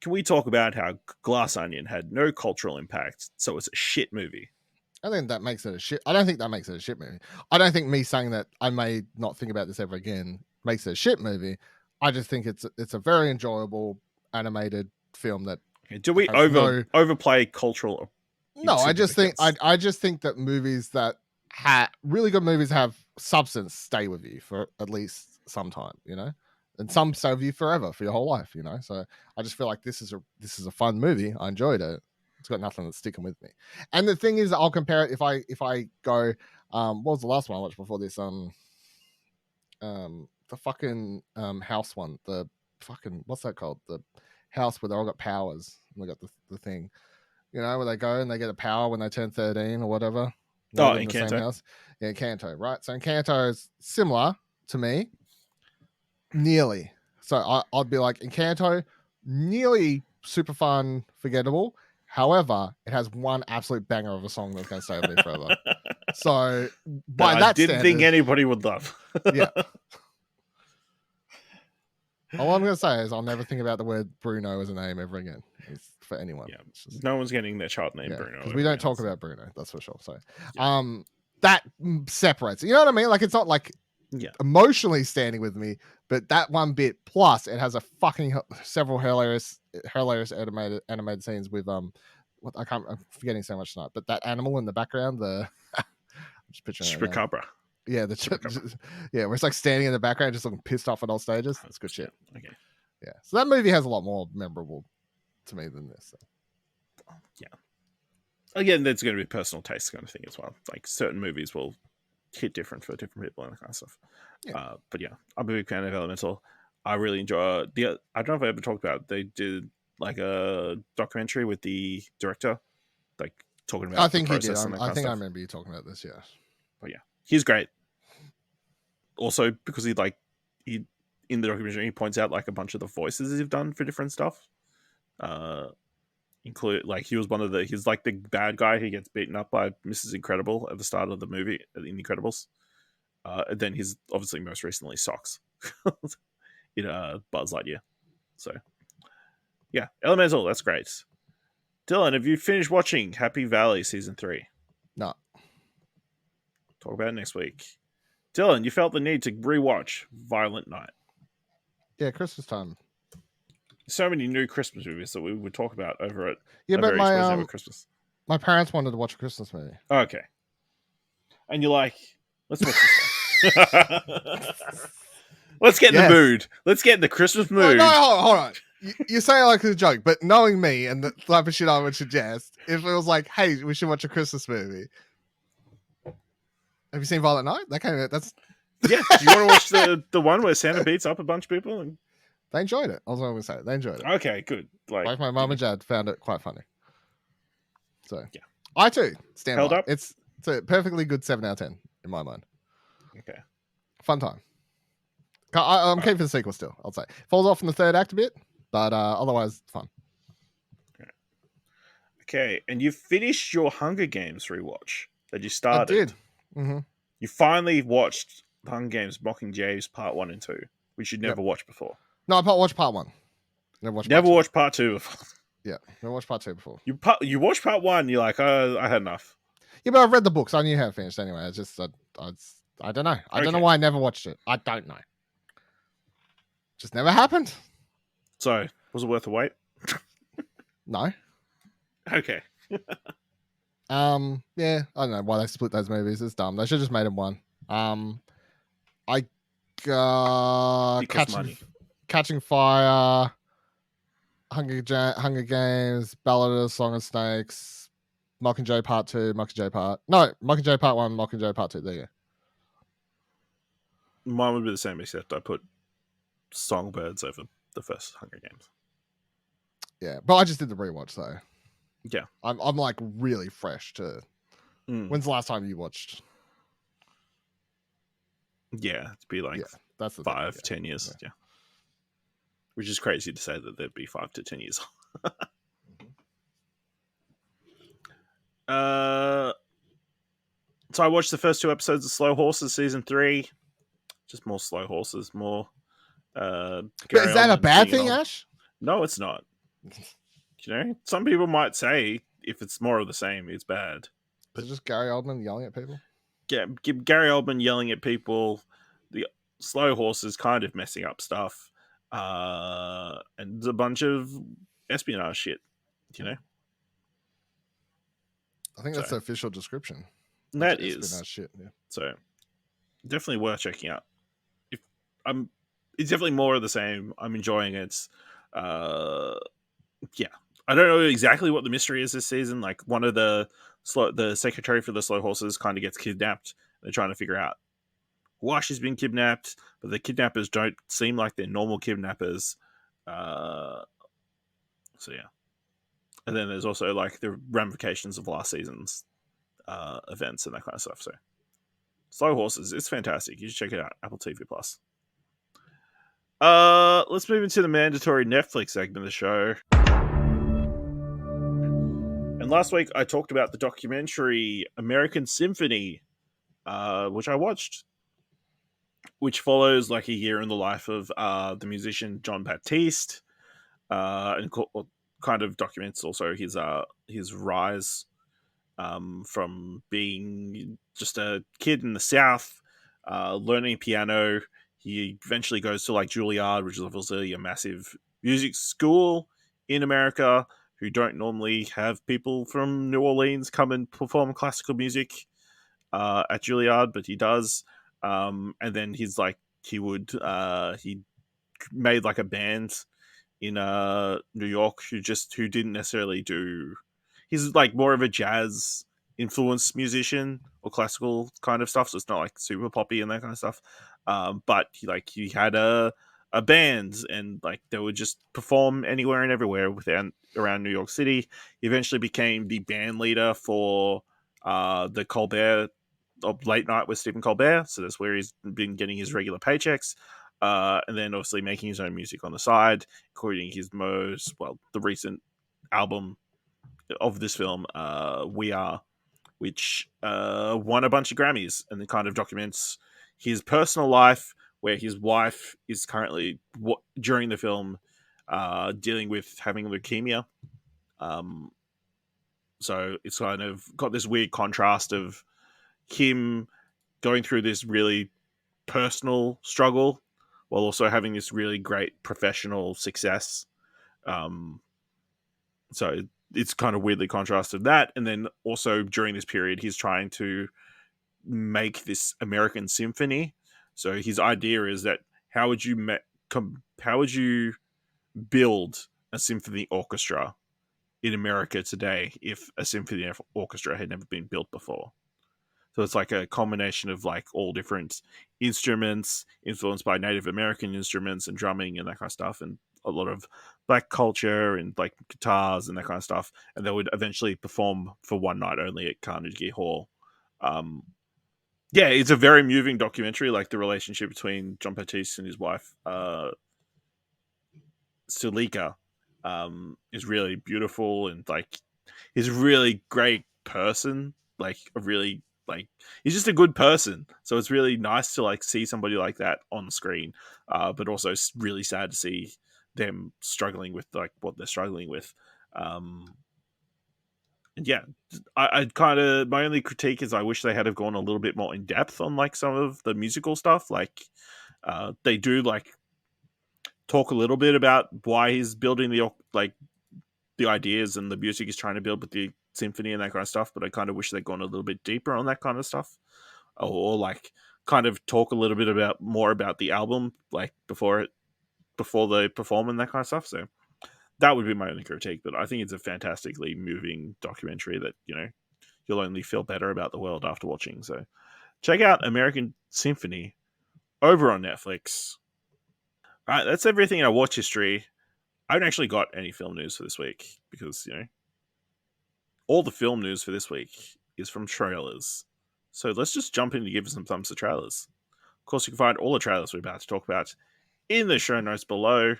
can we talk about how Glass Onion had no cultural impact, so it's a shit movie? I think that makes it a shit. I don't think that makes it a shit movie. I don't think me saying that I may not think about this ever again makes it a shit movie. I just think it's a very enjoyable animated film that. Okay, do we overplay cultural? No, I just think that movies that really good movies have substance stay with you for at least some time, you know, and some stay with you forever for your whole life, you know. So I just feel like this is a fun movie. I enjoyed it. It's got nothing that's sticking with me. And the thing is, I'll compare it if I go, what was the last one I watched before this? The fucking house one. The fucking, what's that called? The house where they all got powers. And they got the thing, you know, where they go and they get a power when they turn 13 or whatever. Oh, Encanto. Yeah, Encanto, right? So Encanto is similar to me, nearly. So I'd be like, Encanto, nearly super fun, forgettable. However, it has one absolute banger of a song that's going to stay with me forever. So, by that I didn't think anybody would love. Yeah. All I'm going to say is I'll never think about the word Bruno as a name ever again. It's for anyone. Yeah. No one's getting their child named Bruno. Because we don't talk about Bruno, that's for sure. So, that separates. You know what I mean? Like, it's not like emotionally standing with me, but that one bit plus it has a fucking several hilarious animated scenes with I'm forgetting so much tonight, but that animal in the background, I'm just picturing Chupacabra. Yeah, where it's like standing in the background just looking pissed off at all stages. That's good shit. Okay. Yeah. So that movie has a lot more memorable to me than this. So. Yeah. Again, there's going to be personal taste kind of thing as well. Like certain movies will hit different for different people and that kind of stuff. Yeah. But yeah, I'm a big fan of Elemental. I really enjoy the. I don't know if I ever talked about it. They did like a documentary with the director, like talking about. I think the he did. process and that I kind of think I stuff. remember you talking about this. Yeah. But yeah, he's great. Also, because he in the documentary he points out like a bunch of the voices he's done for different stuff. Include like he was he's like the bad guy who gets beaten up by Mrs. Incredible at the start of the movie in Incredibles. And then he's obviously most recently Socks in Buzz Lightyear. So yeah, Elemental, that's great. Dylan, have you finished watching Happy Valley season 3? No. Talk about it next week. Dylan, you felt the need to rewatch Violent Night. Yeah, Christmas time. So many new Christmas movies that we would talk about over at Yeah, but over Christmas. my parents wanted to watch a Christmas movie. Okay. And you're like, let's watch this one. Let's get in the mood. Let's get in the Christmas mood. No, hold on. You say it like it's a joke, but knowing me and the type of shit I would suggest, if it was like, hey, we should watch a Christmas movie. Have you seen Violent Night? That's yeah. Do you want to watch the one where Santa beats up a bunch of people? And... They enjoyed it. I was going to say they enjoyed it. Okay, good. Like my mum and dad found it quite funny. So yeah, I too stand held by. Up. It's a perfectly good 7 out of 10 in my mind. Okay, fun time. I'm keen for the sequel still. I'll say falls off in the third act a bit, but otherwise fun. Okay, and you finished your Hunger Games rewatch that you started. I did. Mm-hmm. You finally watched the Hunger Games Mockingjay's Part 1 and 2, which you'd never watched before. No, I watched Part 1. Never watched Part 2 before. Yeah, never watched Part 2 before. You watched Part 1, you're like, oh, I had enough. Yeah, but I've read the books. I knew how it finished anyway. I don't know. I don't know why I never watched it. I don't know. Just never happened. So, was it worth the wait? No. Okay. Yeah, I don't know why they split those movies. It's dumb. They should have just made them one. Catching Fire, Hunger Games, Ballad of the Song of Snakes, Mockingjay Part 2, Mockingjay Part 1, Mockingjay Part 2. There you go. Mine would be the same, except I put Songbirds over the first Hunger Games. Yeah, but I just did the rewatch, so yeah, I'm like really fresh to. When's the last time you watched? Yeah, it'd be like that's 10 years. Yeah. Which is crazy to say that there'd be 5 to 10 years. So I watched the first 2 episodes of Slow Horses season 3. Just more slow horses, more. But is that a bad thing, Ash? No, it's not. Some people might say if it's more of the same, it's bad. But just Gary Oldman yelling at people? Yeah, Gary Oldman yelling at people. The Slow Horses kind of messing up stuff. And a bunch of espionage shit, I think that's the official description. That is espionage shit, yeah. So definitely worth checking out. It's definitely more of the same. I'm enjoying it. Yeah, I don't know exactly what the mystery is this season. Like one of the secretary for the Slow Horses kind of gets kidnapped. They're trying to figure out why she's been kidnapped, but the kidnappers don't seem like they're normal kidnappers. So yeah, and then there's also like the ramifications of last season's events and that kind of stuff. So Slow Horses, it's fantastic. You should check it out. Apple TV Plus. Let's move into the mandatory Netflix segment of the show. And last week I talked about the documentary American Symphony, which I watched, which follows like a year in the life of the musician John Baptiste, and kind of documents also his rise from being just a kid in the South, learning piano. He eventually goes to like Juilliard, which is obviously a massive music school in America, who don't normally have people from New Orleans come and perform classical music at Juilliard, but he does. And then he made like a band in New York who didn't necessarily do. He's like more of a jazz influenced musician or classical kind of stuff, so it's not like super poppy and that kind of stuff. But he had a band, and like they would just perform anywhere and everywhere around New York City. He eventually became the band leader for the Colbert of Late Night with Stephen Colbert, so that's where he's been getting his regular paychecks. And then obviously making his own music on the side, including the recent album of this film, We Are, which won a bunch of Grammys, and it kind of documents his personal life, where his wife is currently, during the film, dealing with having leukemia. So it's kind of got this weird contrast of him going through this really personal struggle while also having this really great professional success. So it's kind of weirdly contrasted that. And then also during this period, he's trying to make this American Symphony. So his idea is that how would you build a symphony orchestra in America today if a symphony orchestra had never been built before? So it's like a combination of like all different instruments influenced by Native American instruments and drumming and that kind of stuff, and a lot of black culture and like guitars and that kind of stuff. And they would eventually perform for one night only at Carnegie Hall. Yeah, it's a very moving documentary. Like the relationship between John Batiste and his wife, Sulika, is really beautiful, and like he's a really great person. Like a really he's just a good person. So it's really nice to like see somebody like that on screen, but also really sad to see them struggling with like what they're struggling with. And yeah, I kind of, my only critique is I wish they had have gone a little bit more in depth on like some of the musical stuff. Like they do like talk a little bit about why he's building the ideas and the music he's trying to build with the symphony and that kind of stuff, but I kind of wish they'd gone a little bit deeper on that kind of stuff, or like kind of talk a little bit more about the album like before they perform and that kind of stuff. So that would be my only critique, but I think it's a fantastically moving documentary that, you know, you'll only feel better about the world after watching. So check out American Symphony over on Netflix. All right, that's everything in our watch history. I haven't actually got any film news for this week because, you know, all the film news for this week is from trailers. So let's just jump in to give some thumbs to trailers. Of course, you can find all the trailers we're about to talk about in the show notes below.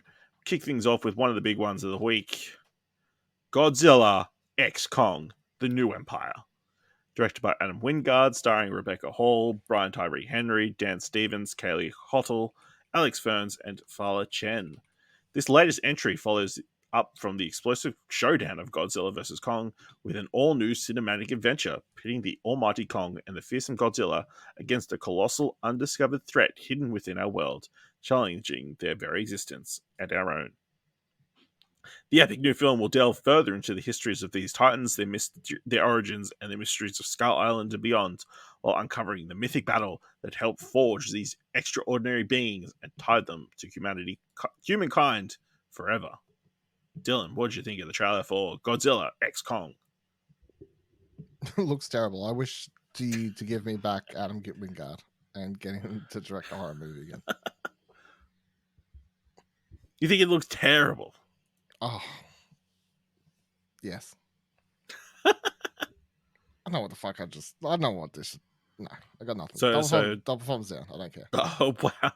Kick things off with one of the big ones of the week. Godzilla X Kong, The New Empire. Directed by Adam Wingard, starring Rebecca Hall, Brian Tyree Henry, Dan Stevens, Kaylee Hottle, Alex Ferns, and Fala Chen. This latest entry follows up from the explosive showdown of Godzilla vs. Kong with an all-new cinematic adventure pitting the almighty Kong and the fearsome Godzilla against a colossal undiscovered threat hidden within our world, challenging their very existence and our own. The epic new film will delve further into the histories of these titans, their origins, and the mysteries of Skull Island and beyond, while uncovering the mythic battle that helped forge these extraordinary beings and tied them to humankind forever. Dylan, what did you think of the trailer for Godzilla X Kong? Looks terrible. I wish to give me back Adam Wingard and get him to direct a horror movie again. You think it looks terrible? Oh, yes. I know what the fuck I don't want this. No, I got nothing. Double thumbs down. I don't care. Oh wow.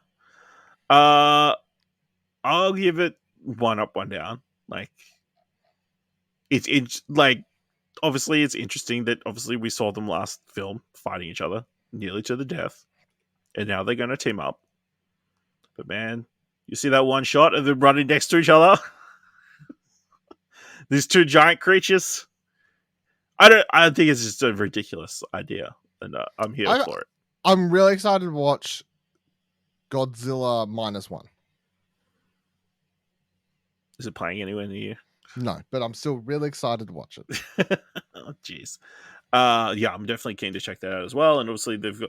I'll give it one up, one down. Like it's like obviously it's interesting that obviously we saw them last film fighting each other nearly to the death, and now they're going to team up. But man, you see that one shot of them running next to each other? These two giant creatures. I think it's just a ridiculous idea, and I'm here for it. I'm really excited to watch Godzilla -1. Is it playing anywhere near you? No, but I'm still really excited to watch it. Oh, jeez. Yeah, I'm definitely keen to check that out as well. And obviously, there's a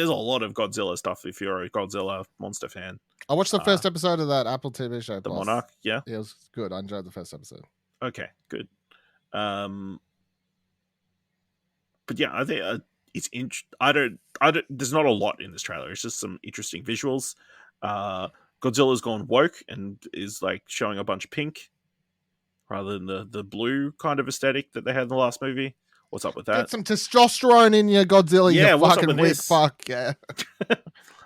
lot of Godzilla stuff if you're a Godzilla monster fan. I watched the Uh, first episode of that Apple TV show. The Plus. Monarch, yeah, Yeah, it was good. I enjoyed the first episode. okay, good. But yeah, I think it's I don't. There's not a lot in this trailer. It's just some interesting visuals. Godzilla's gone woke and is like showing a bunch of pink rather than the blue kind of aesthetic that they had in the last movie. What's up with that? Get some testosterone in your Godzilla, Yeah, you what's up fucking with weak this? fuck, yeah. But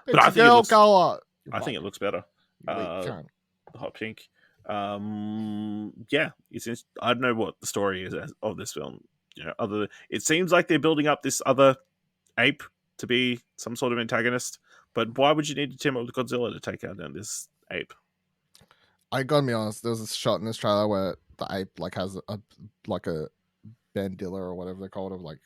It's I a think it girl looks. color. I think it looks better. You weak cunt. The hot pink. Yeah, I don't know what the story is of this film. It seems like they're building up this other ape to be some sort of antagonist. But why would you need to team up with Godzilla to take out this ape? I gotta be honest. There was a shot in this trailer where the ape like has a bandilla or whatever they call it, of like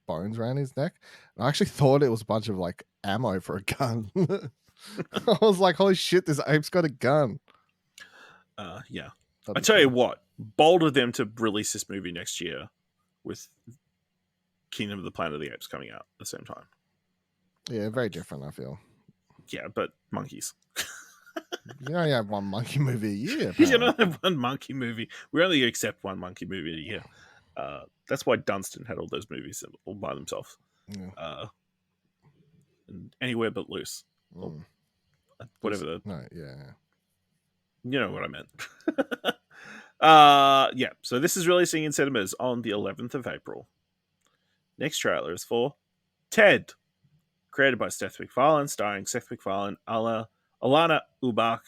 bones around his neck. And I actually thought it was a bunch of like ammo for a gun. I was like, holy shit, this ape's got a gun. Yeah. That'd I be tell you cool. what, bold of them to release this movie next year with Kingdom of the Planet of the Apes coming out at the same time. Yeah, very different, I feel. Yeah, but monkeys. You only have one monkey movie a year. You apparently. don't have one monkey movie. We only accept one monkey movie a year. That's why Dunstan had all those movies all by themselves. Yeah. And Anywhere But Loose. Or whatever yeah. You know what I meant. Yeah, so this is releasing in cinemas on the 11th of April. Next trailer is for Ted, created by Seth MacFarlane, starring Seth MacFarlane, Alana Ubach,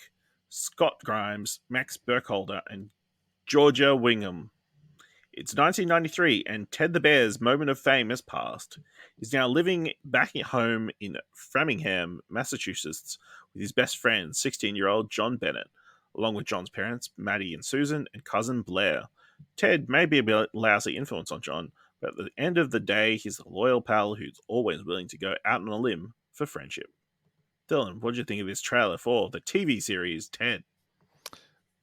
Scott Grimes, Max Burkholder, and Georgia Wingham. It's 1993, and Ted the Bear's moment of fame has passed. He's now living back at home in Framingham, Massachusetts, with his best friend, 16-year-old John Bennett, along with John's parents, Maddie and Susan, and cousin Blair. Ted may be a lousy influence on John, but at the end of the day, he's a loyal pal who's always willing to go out on a limb for friendship. Dylan, what do you think of this trailer for the TV series Ted?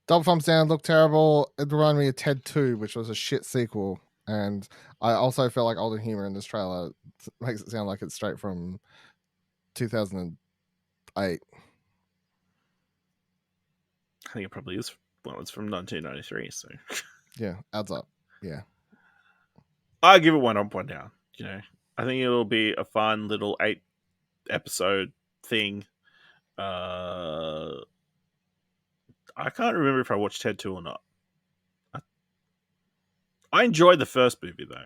Double thumbs down, looked terrible. It reminded me of Ted 2, which was a shit sequel. And I also feel like all the humor in this trailer makes it sound like it's straight from 2008. I think it probably is. Well, it's from 1993, so Yeah, adds up. Yeah. I give it 1 up, 1 down. I think it'll be a fun little 8-episode thing. I can't remember if I watched Ted 2 or not. I enjoyed the first movie though.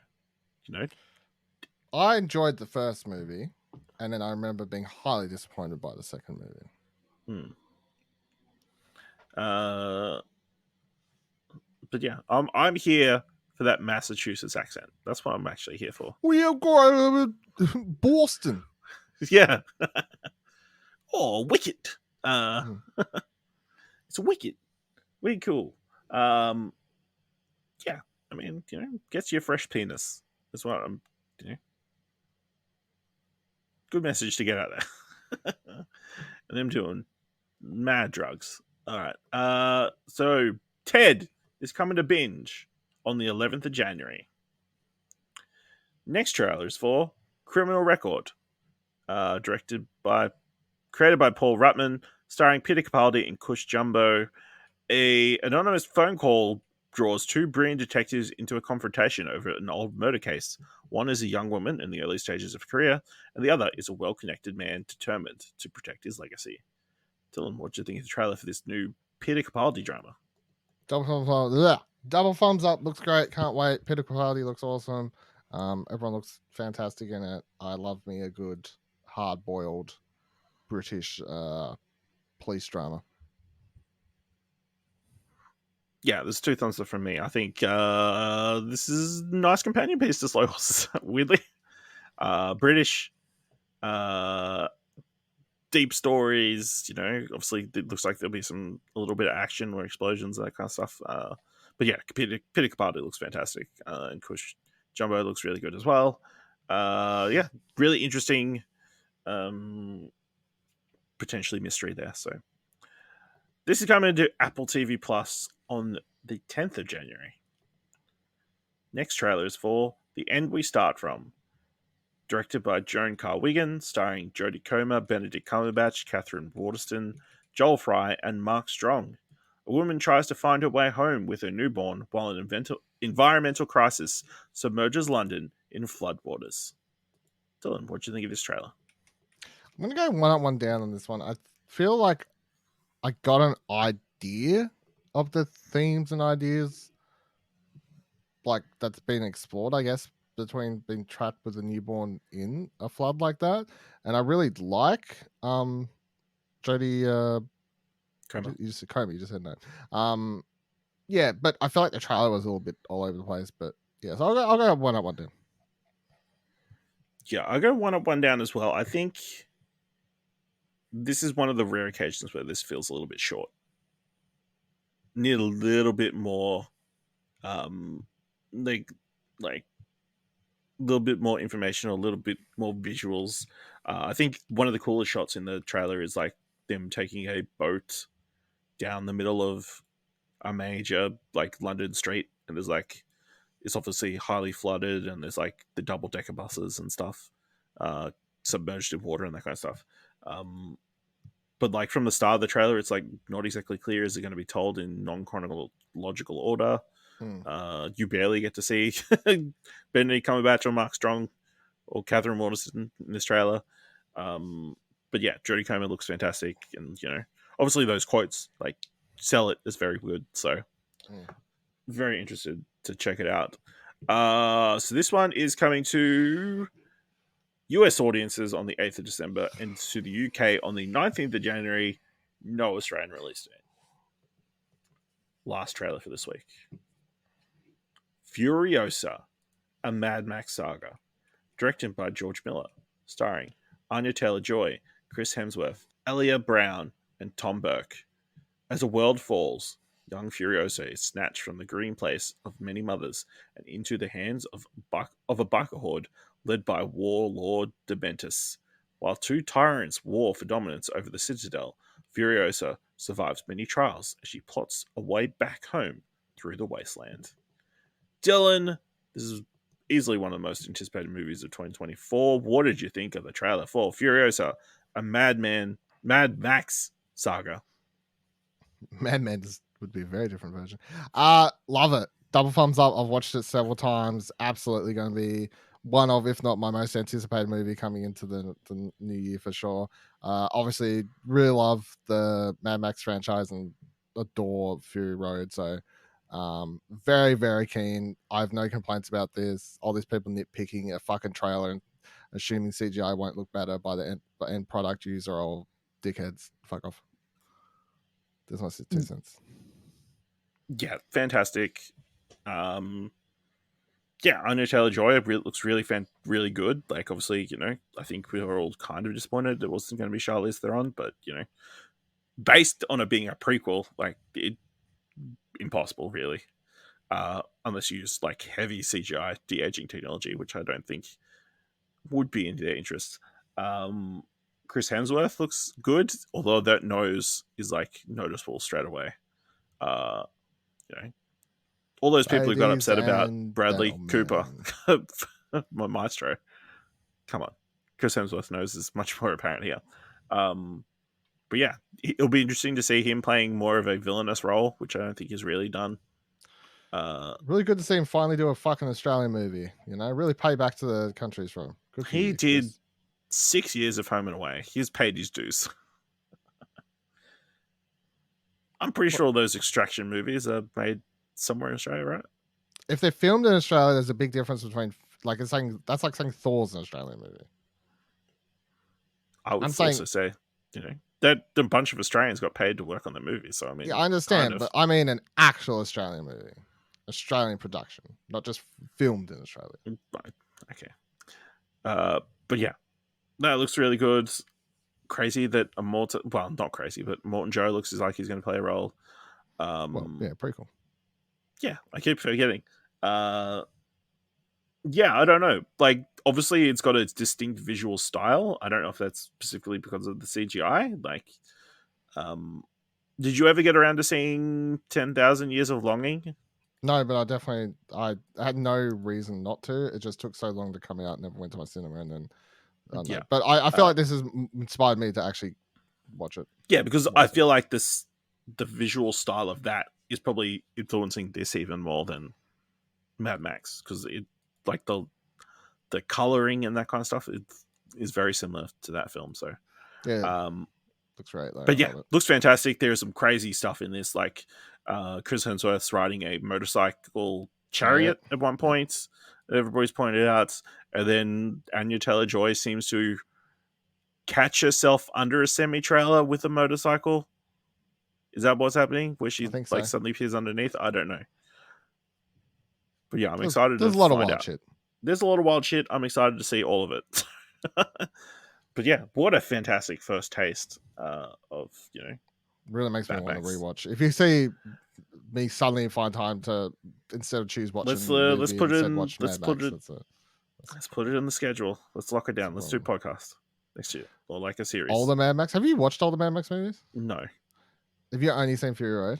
I enjoyed the first movie, and then I remember being highly disappointed by the second movie. But yeah, I'm here for that Massachusetts accent. That's what I'm actually here for. We are going to Boston. Yeah. Oh, wicked. It's wicked. Really cool. Yeah. I mean, gets you a fresh penis. That's what I'm, good message to get out there. And them doing mad drugs. All right. So Ted is coming to binge on the 11th of January. Next trailer is for Criminal Record, created by Paul Ruttman, starring Peter Capaldi and Cush Jumbo. An anonymous phone call draws two brilliant detectives into a confrontation over an old murder case. One is a young woman in the early stages of her career, and the other is a well-connected man determined to protect his legacy. Dylan, what do you think of the trailer for this new Peter Capaldi drama? Double thumbs up. Looks great. Can't wait. Peter Capaldi looks awesome. Everyone looks fantastic in it. I love me a good hard-boiled British police drama. Yeah, there's 2 thumbs up from me. I think this is a nice companion piece to Slow Horses, weirdly. British, deep stories, obviously it looks like there'll be a little bit of action or explosions, that kind of stuff. But yeah, Peter Capaldi looks fantastic. And Cush Jumbo looks really good as well. Yeah, really interesting, potentially mystery there. So this is coming to Apple TV Plus on the 10th of January. Next trailer is for The End We Start From, directed by Joan Carr-Wiggin, starring Jodie Comer, Benedict Cumberbatch, Catherine Waterston, Joel Fry, and Mark Strong. A woman tries to find her way home with her newborn while an environmental crisis submerges London in floodwaters. Dylan, what do you think of this trailer? I'm gonna go one up, one down on this one. I feel like I got an idea of the themes and ideas like that's been explored, I guess, between being trapped with a newborn in a flood like that. And I really like Jodie Comer. you just said no. Yeah, but I feel like the trailer was a little bit all over the place. But yeah, so I'll go one up, one down. Yeah, I'll go one up, one down as well. I think this is one of the rare occasions where this feels a little bit short. Need a little bit more, like a little bit more information, or a little bit more visuals. I think one of the coolest shots in the trailer is like them taking a boat down the middle of a major like London street, and there's like it's obviously highly flooded, and there's like the double decker buses and stuff, submerged in water and that kind of stuff. But like from the start of the trailer, it's like not exactly clear, is it going to be told in non-chronological order? You barely get to see Benedict Cumberbatch or Mark Strong or Catherine Waterston in this trailer. But yeah, Jodie Comer looks fantastic, and obviously those quotes like sell it as very good. So very interested to check it out. So this one is coming to US audiences on the 8th of December and to the UK on the 19th of January. No Australian release date. Last trailer for this week. Furiosa, a Mad Max Saga. Directed by George Miller. Starring Anya Taylor-Joy, Chris Hemsworth, Elia Brown, and Tom Burke. As a world falls, young Furiosa is snatched from the green place of many mothers and into the hands of a biker horde led by warlord Dementus. While two tyrants war for dominance over the Citadel, Furiosa survives many trials as she plots a way back home through the wasteland. Dylan, this is easily one of the most anticipated movies of 2024. What did you think of the trailer for Furiosa, a Mad Max Saga? Mad Men would be a very different version. Love it. Double thumbs up. I've watched it several times. Absolutely going to be one of, if not my most anticipated movie coming into the new year for sure. Obviously, really love the Mad Max franchise and adore Fury Road. So, very, very keen. I have no complaints about this. All these people nitpicking a fucking trailer and assuming CGI won't look better by the end product user are all dickheads. Fuck off. There's my 2 cents. Yeah, fantastic. Yeah, Anya Taylor-Joy looks really good. Like, obviously, I think we were all kind of disappointed it wasn't going to be Charlize Theron, but based on it being a prequel, like impossible, really, unless you use like heavy CGI de-aging technology, which I don't think would be in their interest. Chris Hemsworth looks good, although that nose is like noticeable straight away. All those people who got upset about Bradley Cooper, my maestro. Come on, Chris Hemsworth's nose is much more apparent here. But yeah, it'll be interesting to see him playing more of a villainous role, which I don't think he's really done. Really good to see him finally do a fucking Australian movie. Really pay back to the country he's from. Good for he you, did Chris. 6 years of Home and Away. He's paid his dues. I'm pretty sure all those Extraction movies are made somewhere in Australia, right? If they're filmed in Australia, there's a big difference between that's like saying Thor's an Australian movie. I would also say, that a bunch of Australians got paid to work on the movie. So I mean, yeah, I understand, but I mean an actual Australian movie, Australian production, not just filmed in Australia. Okay. But yeah, that looks really good. Crazy that not crazy, but Morton Joe looks like he's going to play a role. Yeah, pretty cool. Yeah, I keep forgetting. Yeah, I don't know. Like, obviously, it's got a distinct visual style. I don't know if that's specifically because of the CGI. Like, did you ever get around to seeing 10,000 Years of Longing? No, but I had no reason not to. It just took so long to come out. Never went to my cinema, and then I don't know. Yeah. But I feel like this has inspired me to actually watch it. Yeah, because I feel like the visual style of that is probably influencing this even more than Mad Max, because it like the coloring and that kind of stuff is very similar to that film. So Yeah, looks great though. but yeah, looks fantastic. There's some crazy stuff in this, like Chris Hemsworth's riding a motorcycle chariot at one point. Everybody's pointed out, and then Anya Taylor-Joy seems to catch herself under a semi-trailer with a motorcycle. Is that what's happening? Where she think so. suddenly appears underneath? I don't know. But yeah, I'm excited. There's a lot of wild shit. There's a lot of wild shit. I'm excited to see all of it. But yeah, what a fantastic first taste of Really makes me Mad want to Max. rewatch. If you see me suddenly find time to, instead of choose watching, let's put it in. Let's put it in the schedule. Let's lock it down. Let's do a podcast next year, or like a series. All the Mad Max. Have you watched all the Mad Max movies? No. Have you only seen Fury Road?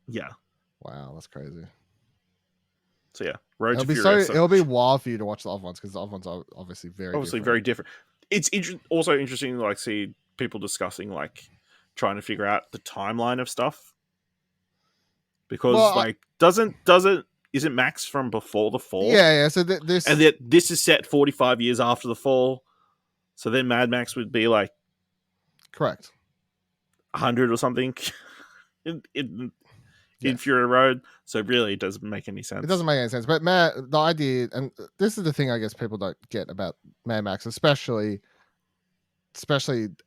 Yeah. Wow, that's crazy. So yeah, Road to Furiosa. It'll be wild for you to watch the other ones, because the other ones are obviously very different. It's also interesting to like see people discussing like trying to figure out the timeline of stuff, because isn't Max from before the fall? Yeah. So this is set 45 years after the fall. So then Mad Max would be like correct 100 or something in Fury Road. So really, it doesn't make any sense. It doesn't make any sense. But the idea, and this is the thing I guess people don't get about Mad Max, especially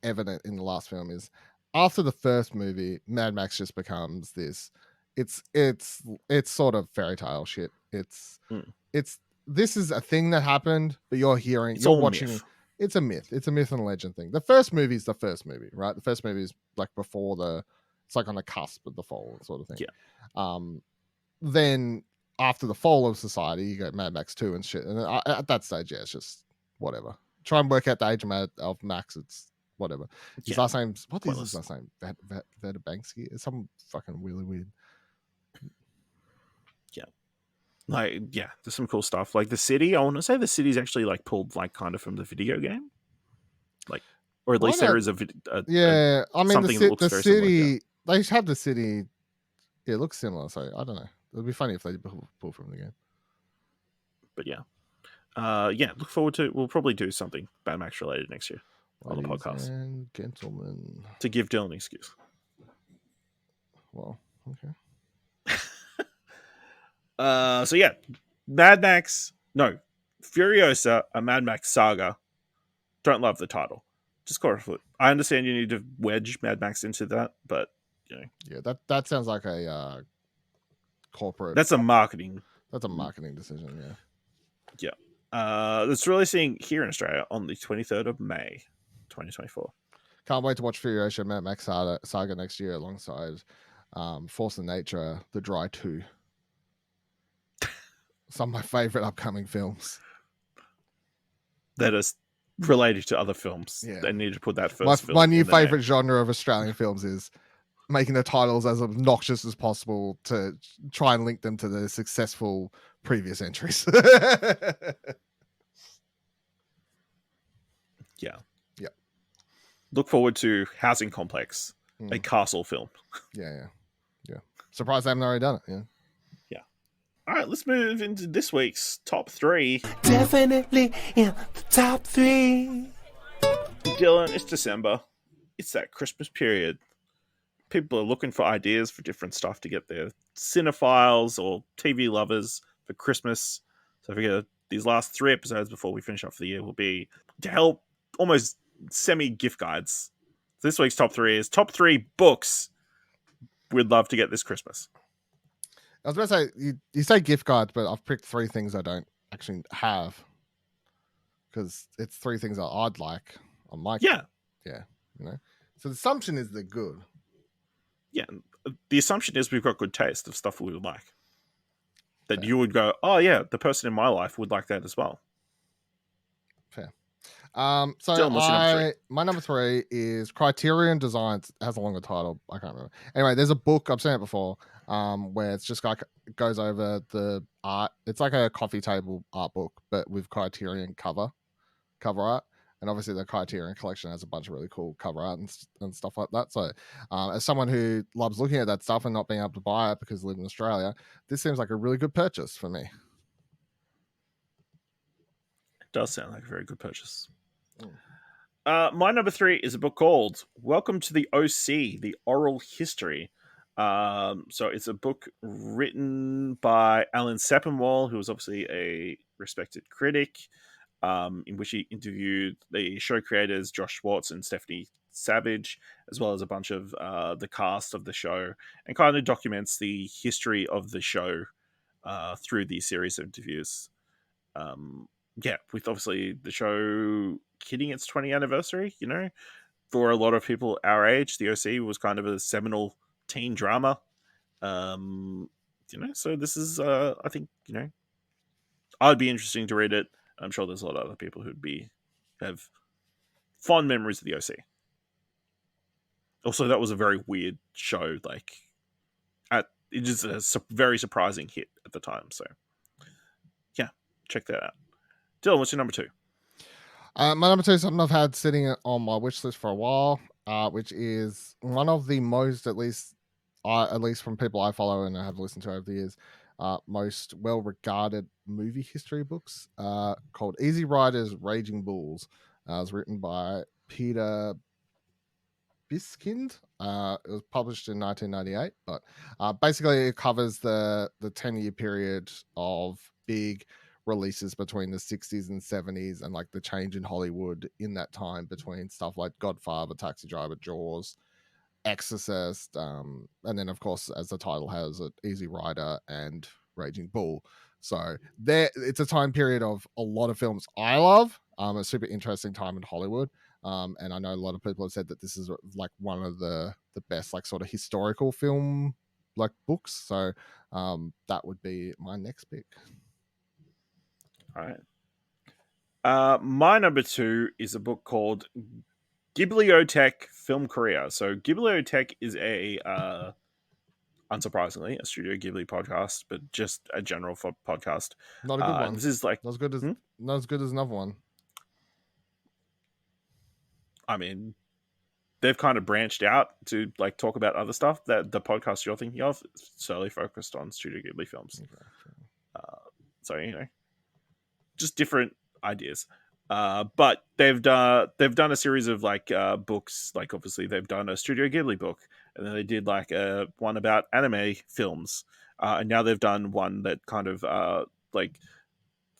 evident in the last film, is after the first movie, Mad Max just becomes this. It's sort of fairy tale shit. It's this is a thing that happened, but you're watching. Myth. It's a myth. It's a myth and legend thing. The first movie is the first movie, right? The first movie is like before it's like on the cusp of the fall sort of thing. Yeah. Then after the fall of society, you go Mad Max 2 and shit. And at that stage, it's just whatever. Try and work out the age of Max. It's whatever. His last name, what is his last name? Verdabanksky? It's some fucking really weird. Yeah. There's some cool stuff. Like the city, I want to say the city's actually like pulled like kind of from the video game. Like, or at least there is I mean, the city, they have the city. Yeah, it looks similar. So I don't know. It'd be funny if they pull from the game. But yeah, look forward to. We'll probably do something Mad Max related next year on the podcast. And gentlemen, to give Dylan an excuse. Well, okay. So yeah, Furiosa, a Mad Max Saga. Don't love the title. Just call it a foot. I understand you need to wedge Mad Max into that, but yeah, that sounds like a corporate. That's a marketing. That's a marketing decision. Yeah. Yeah. It's releasing here in Australia on the 23rd of May, 2024. Can't wait to watch Furiosa Mad Max Saga next year alongside Force of Nature, The Dry 2. Some of my favorite upcoming films that is related to other films. Yeah. They need to put that first. My new favorite genre of Australian films is making the titles as obnoxious as possible to try and link them to the successful previous entries. Yeah. Yeah. Look forward to Housing Complex, a castle film. Yeah. Surprised they haven't already done it. Yeah. All right, let's move into this week's top 3. Definitely in the top 3. Dylan, it's December. It's that Christmas period. People are looking for ideas for different stuff to get their cinephiles or TV lovers for Christmas. So I figure these last 3 episodes before we finish up for the year will be to help almost semi-gift guides. So this week's top 3 is top 3 books we'd love to get this Christmas. I was about to say, you say gift cards, but I've picked 3 things I don't actually have. Because it's 3 things that I'd like on my... Yeah. Yeah. So the assumption is they're good. Yeah. The assumption is we've got good taste of stuff we would like. That you would go, oh yeah, the person in my life would like that as well. Fair. So Dylan, what's your number three? my number 3 is Criterion Designs. It has a longer title. I can't remember. Anyway, there's a book, I've seen it before, where it's just like it goes over the art. It's like a coffee table art book, but with Criterion cover art. And obviously the Criterion collection has a bunch of really cool cover art and stuff like that. So as someone who loves looking at that stuff and not being able to buy it because I live in Australia, this seems like a really good purchase for me. It does sound like a very good purchase. Mm. My number 3 is a book called Welcome to the OC, The Oral History. So it's a book written by Alan Sepinwall, who was obviously a respected critic, in which he interviewed the show creators Josh Schwartz and Stephanie Savage, as well as a bunch of the cast of the show, and kind of documents the history of the show through these series of interviews. With obviously the show hitting its 20th anniversary, for a lot of people our age, the OC was kind of a seminal teen drama. So this is, I think, I'd be interesting to read it. I'm sure there's a lot of other people who'd have fond memories of the OC. Also, that was a very weird show. It is a very surprising hit at the time. So, yeah, check that out. Dylan, what's your number 2? My number 2 is something I've had sitting on my wish list for a while, which is one of the most, at least from people I follow and I have listened to over the years, most well-regarded movie history books, called Easy Riders, Raging Bulls. It was written by Peter Biskind. It was published in 1998, but basically it covers the 10-year period of big releases between the 60s and 70s and like the change in Hollywood in that time between stuff like Godfather, Taxi Driver, Jaws, Exorcist, and then of course, as the title has it, Easy Rider and Raging Bull. So it's a time period of a lot of films I love. A super interesting time in Hollywood. And I know a lot of people have said that this is like one of the best like sort of historical film like books. So that would be my next pick. All right. My number 2 is a book called Bibliotech Film Career. So Bibliotech is unsurprisingly, a Studio Ghibli podcast, but just a general podcast. Not a good one. This is like not as good as another one. I mean, they've kind of branched out to like talk about other stuff. That the podcast you're thinking of is solely focused on Studio Ghibli films. So just different ideas. But they've done a series of like books. Like obviously they've done a Studio Ghibli book, and then they did like one about anime films, and now they've done one that kind of like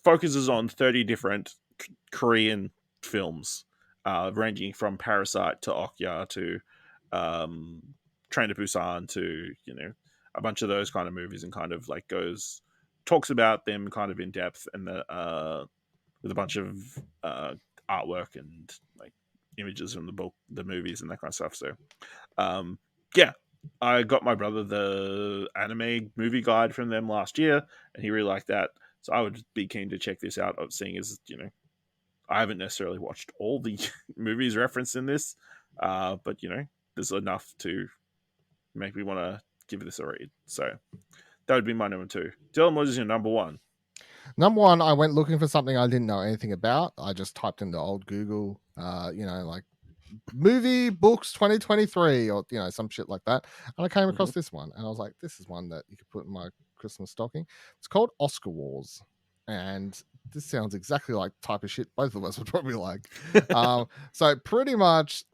focuses on 30 different Korean films, ranging from Parasite to Okja to Train to Busan to a bunch of those kind of movies, and kind of like talks about them kind of in depth and with a bunch of artwork and like images from the movies and that kind of stuff. So, I got my brother the anime movie guide from them last year, and he really liked that. So I would be keen to check this out. Seeing as I haven't necessarily watched all the movies referenced in this, but there's enough to make me want to give this a read. So that would be my number 2. Dylan, what is your number 1? Number 1, I went looking for something I didn't know anything about. I just typed into old Google, like movie books 2023 or some shit like that, and I came across this one, and I was like, this is one that you could put in my Christmas stocking. It's called Oscar Wars, and this sounds exactly like the type of shit both of us would probably like. So pretty much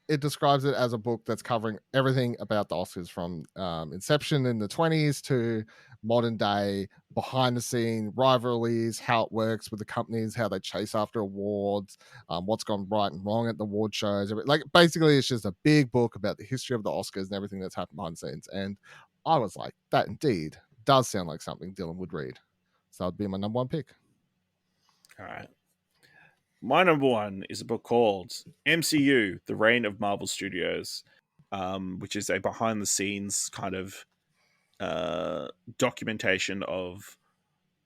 it describes it as a book that's covering everything about the Oscars from inception in the 20s to modern day, behind the scene rivalries, how it works with the companies, how they chase after awards, what's gone right and wrong at the award shows. Like basically it's just a big book about the history of the Oscars and everything that's happened behind the scenes. And I was like, that indeed does sound like something Dylan would read. So that'd be my number 1 pick. All right. My number 1 is a book called MCU, The Reign of Marvel Studios, which is a behind-the-scenes kind of documentation of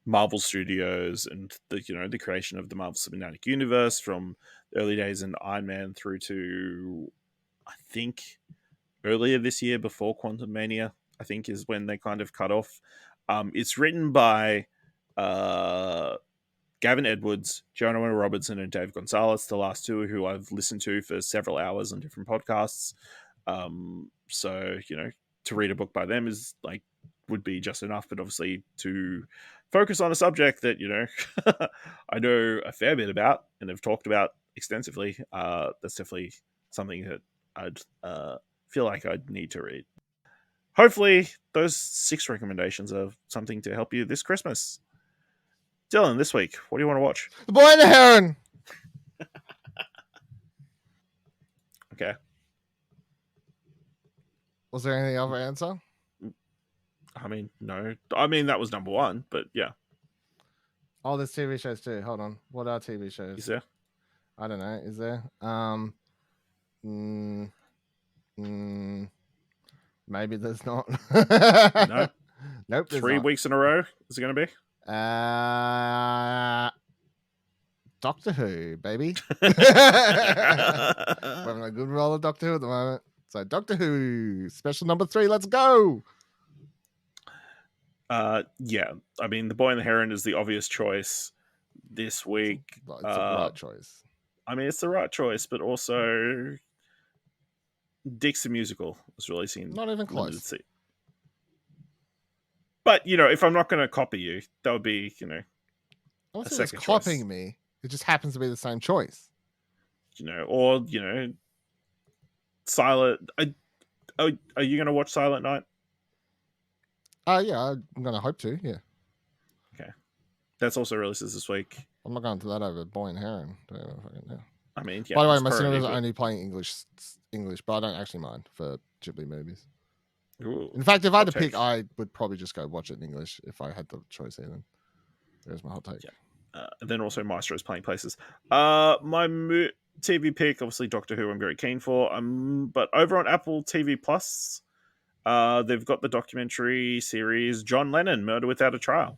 Marvel Studios and the creation of the Marvel Cinematic Universe, from early days in Iron Man through to, I think, earlier this year before Quantum Mania, I think is when they kind of cut off. It's written by Gavin Edwards, Jonah Robertson, and Dave Gonzalez, the last two who I've listened to for several hours on different podcasts. So, to read a book by them is would be just enough, but obviously to focus on a subject that, I know a fair bit about and have talked about extensively, that's definitely something that I'd feel like I'd need to read. Hopefully those 6 recommendations are something to help you this Christmas. Dylan, this week, what do you want to watch? The Boy and the Heron. Okay. Was there any other answer? I mean, no. I mean, that was number 1, but yeah. Oh, there's TV shows too. Hold on. What are TV shows? Is there? I don't know. Is there? Maybe there's not. No. Nope. 3 weeks in a row, is it going to be? Doctor Who, baby. We're having a good roll of Doctor Who at the moment. So Doctor Who, special number 3, let's go. Yeah. I mean, The Boy and the Heron is the obvious choice this week. It's the right choice. I mean, it's the right choice, but also Dick's the Musical was releasing. Not even close. But, if I'm not going to copy you, that would be, I a wasn't second just choice. copying me. It just happens to be the same choice. Or, Silent... Are you going to watch Silent Night? Yeah, I'm going to hope to, yeah. Okay. That's also releases this week. I'm not going to that over Boy and Heron. I mean, yeah. By the way, it's my cinemas currently- are only playing English, but I don't actually mind for Ghibli movies. Ooh, In fact, if I had to hot take. pick, I would probably just go watch it in English if I had the choice here. Then there's my hot take. Yeah. And then also Maestro's playing places. My TV pick, obviously Doctor Who, I'm very keen for. But over on Apple TV Plus, they've got the documentary series John Lennon: Murder Without a Trial.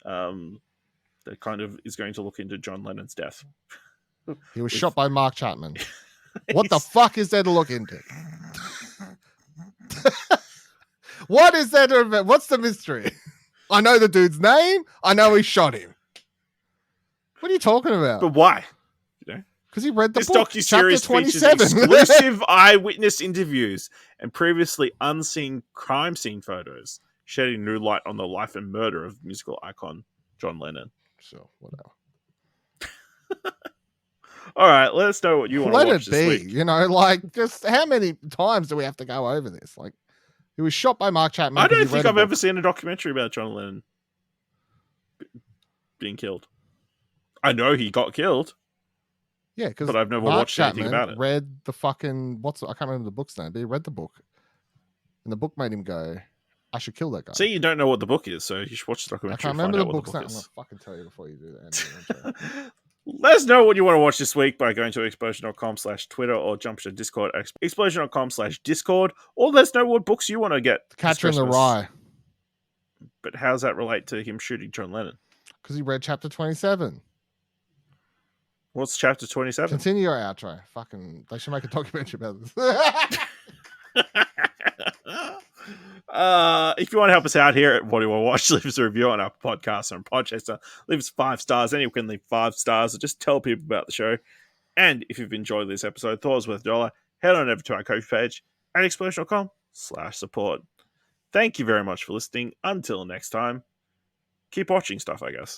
That kind of is going to look into John Lennon's death. He was shot by Mark Chapman. What the fuck is there to look into? What is there to... What's the mystery? I know the dude's name. I know he shot him. What are you talking about? But why? Because he read the This book. docuseries Chapter features 27. exclusive eyewitness interviews and previously unseen crime scene photos, shedding new light on the life and murder of musical icon John Lennon. Sure, whatever. All right, let us know what you want to Let watch it this be. week. Just how many times do we have to go over this? He was shot by Mark Chapman. I 'cause don't he think read a I've book. ever seen a documentary about John Lennon being killed. I know he got killed. Yeah, because But I've never Mark watched anything Chapman about it. read the fucking I can't remember the book's name, but he read the book, and the book made him go, "I should kill that guy." See, you don't know what the book is, so you should watch the I documentary can't and find remember out the what book's the name. book I'm is. gonna fucking tell you before you do that. Let us know what you want to watch this week by going to explosion.com/Twitter or jump to Discord, explosion.com/Discord, or let us know what books you want to get. this Catcher in the Christmas. Rye, But how does that relate to him shooting John Lennon? because he read chapter 27. What's chapter 27? Continue your outro. Fucking, they should make a documentary about this. If you want to help us out here at What Do You Want to Watch, leave us a review on our podcast on Podchaser. Leave us 5 stars. Anyone can leave 5 stars, or just tell people about the show. And if you've enjoyed this episode, thought it was worth $1, head on over to our Ko-fi page at explosion.com/support. Thank you very much for listening. Until next time, keep watching stuff, I guess.